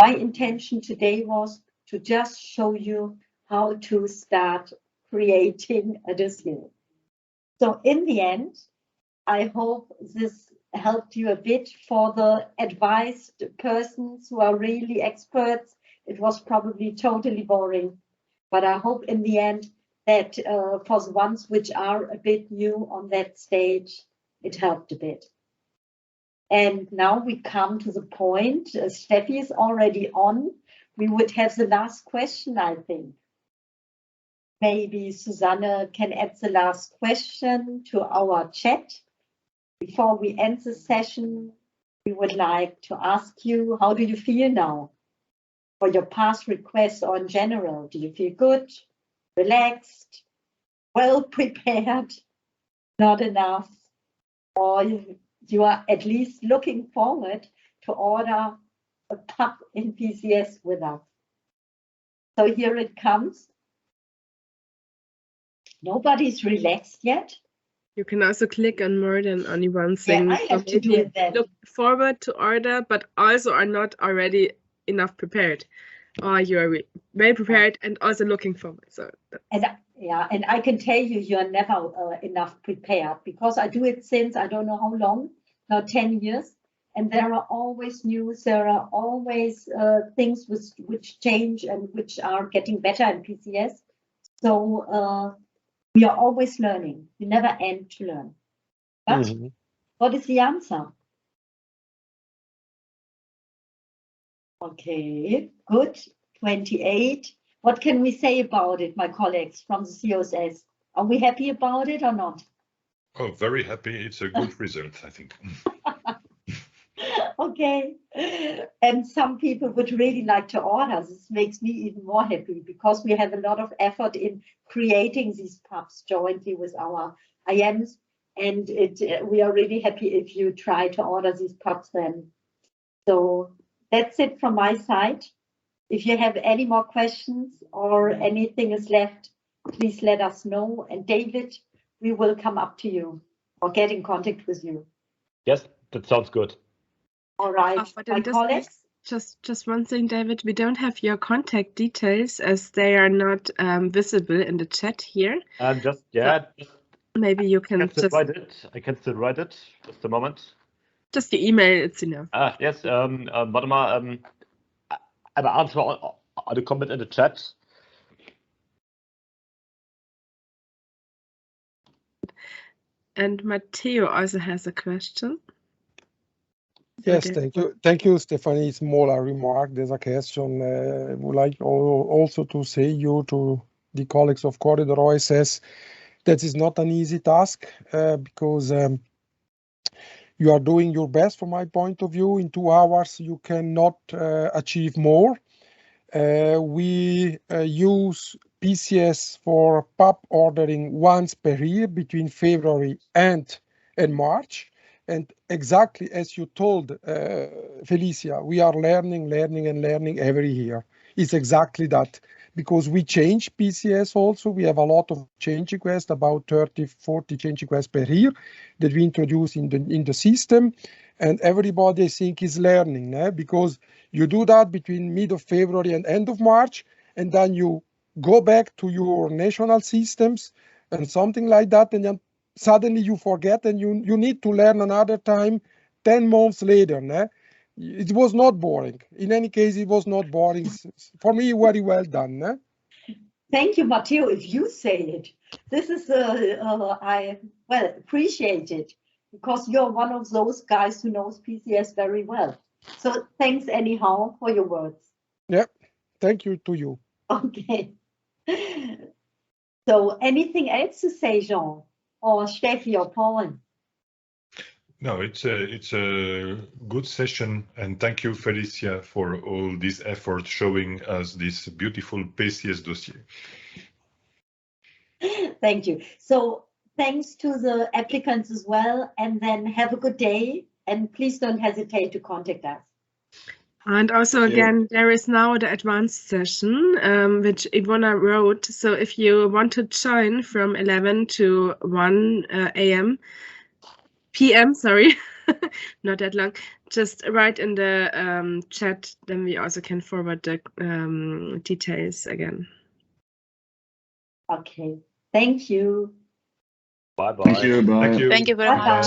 My intention today was to just show you how to start creating a dossier. So in the end, I hope this helped you a bit. For the advised persons who are really experts, it was probably totally boring, but I hope in the end that for the ones which are a bit new on that stage, it helped a bit. And now we come to the point, Steffi is already on. We would have the last question, I think. Maybe Susanne can add the last question to our chat. Before we end the session, we would like to ask you, how do you feel now for your past requests or in general? Do you feel good, relaxed, well prepared, not enough, or you are at least looking forward to order a pub in PCS with us? So here it comes. Nobody's relaxed yet. You can also click on more than only one thing. Yeah, I have to do it then. Look forward to order, but also are not already enough prepared. Or you are well prepared and also looking forward. So and I can tell you, you're never enough prepared, because I do it since I don't know how long, now 10 years. And there are always news, there are always things which change and which are getting better in PCS. So We are always learning. We never end to learn. But what is the answer? Okay, good. 28. What can we say about it, my colleagues from the COSS? Are we happy about it or not? Oh, very happy. It's a good result, I think. Okay. And some people would really like to order. This makes me even more happy because we have a lot of effort in creating these pubs jointly with our IMs. And we are really happy if you try to order these pubs then. So that's it from my side. If you have any more questions or anything is left, please let us know. And David, we will come up to you or get in contact with you. Yes, that sounds good. All right, my colleagues. Just one thing, David, we don't have your contact details as they are not visible in the chat here. Just maybe you can just write it. I can still write it. Just a moment. Just the email, it's enough. Yes, warte mal, aber answer all the comment in the chat. And Matteo also has a question. Yes, thank you. Thank you, Stephanie. Smaller remark. There's a question. I would like also to say you to the colleagues of Corridor OSS that is not an easy task because you are doing your best from my point of view. In 2 hours, you cannot achieve more. We use PCS for pub ordering once per year between February and March. And exactly as you told, Felicia, we are learning every year. It's exactly that. Because we change PCS also, we have a lot of change requests, about 30, 40 change requests per year that we introduce in the system. And everybody, I think, is learning, because you do that between mid of February and end of March, and then you go back to your national systems and something like that, and then suddenly you forget and you need to learn another time 10 months later. It was not boring. In any case, it was not boring. For me, very well done. Thank you, Matteo, if you say it. This is, I appreciate it because you're one of those guys who knows PCS very well. So thanks anyhow for your words. Yeah, thank you to you. Okay. So anything else to say, Jean, or Steffi or Paul? No, it's a good session, and thank you, Felicia, for all this effort showing us this beautiful PCS dossier. Thank you. So thanks to the applicants as well, and then have a good day, and please don't hesitate to contact us. And also, again, there is now the advanced session, which Ivona wrote. So if you want to join from 11 to 1 PM, sorry, not that long, just write in the chat, then we also can forward the details again. Okay, thank you. Bye-bye. Thank you, bye. Thank you. Thank you very much.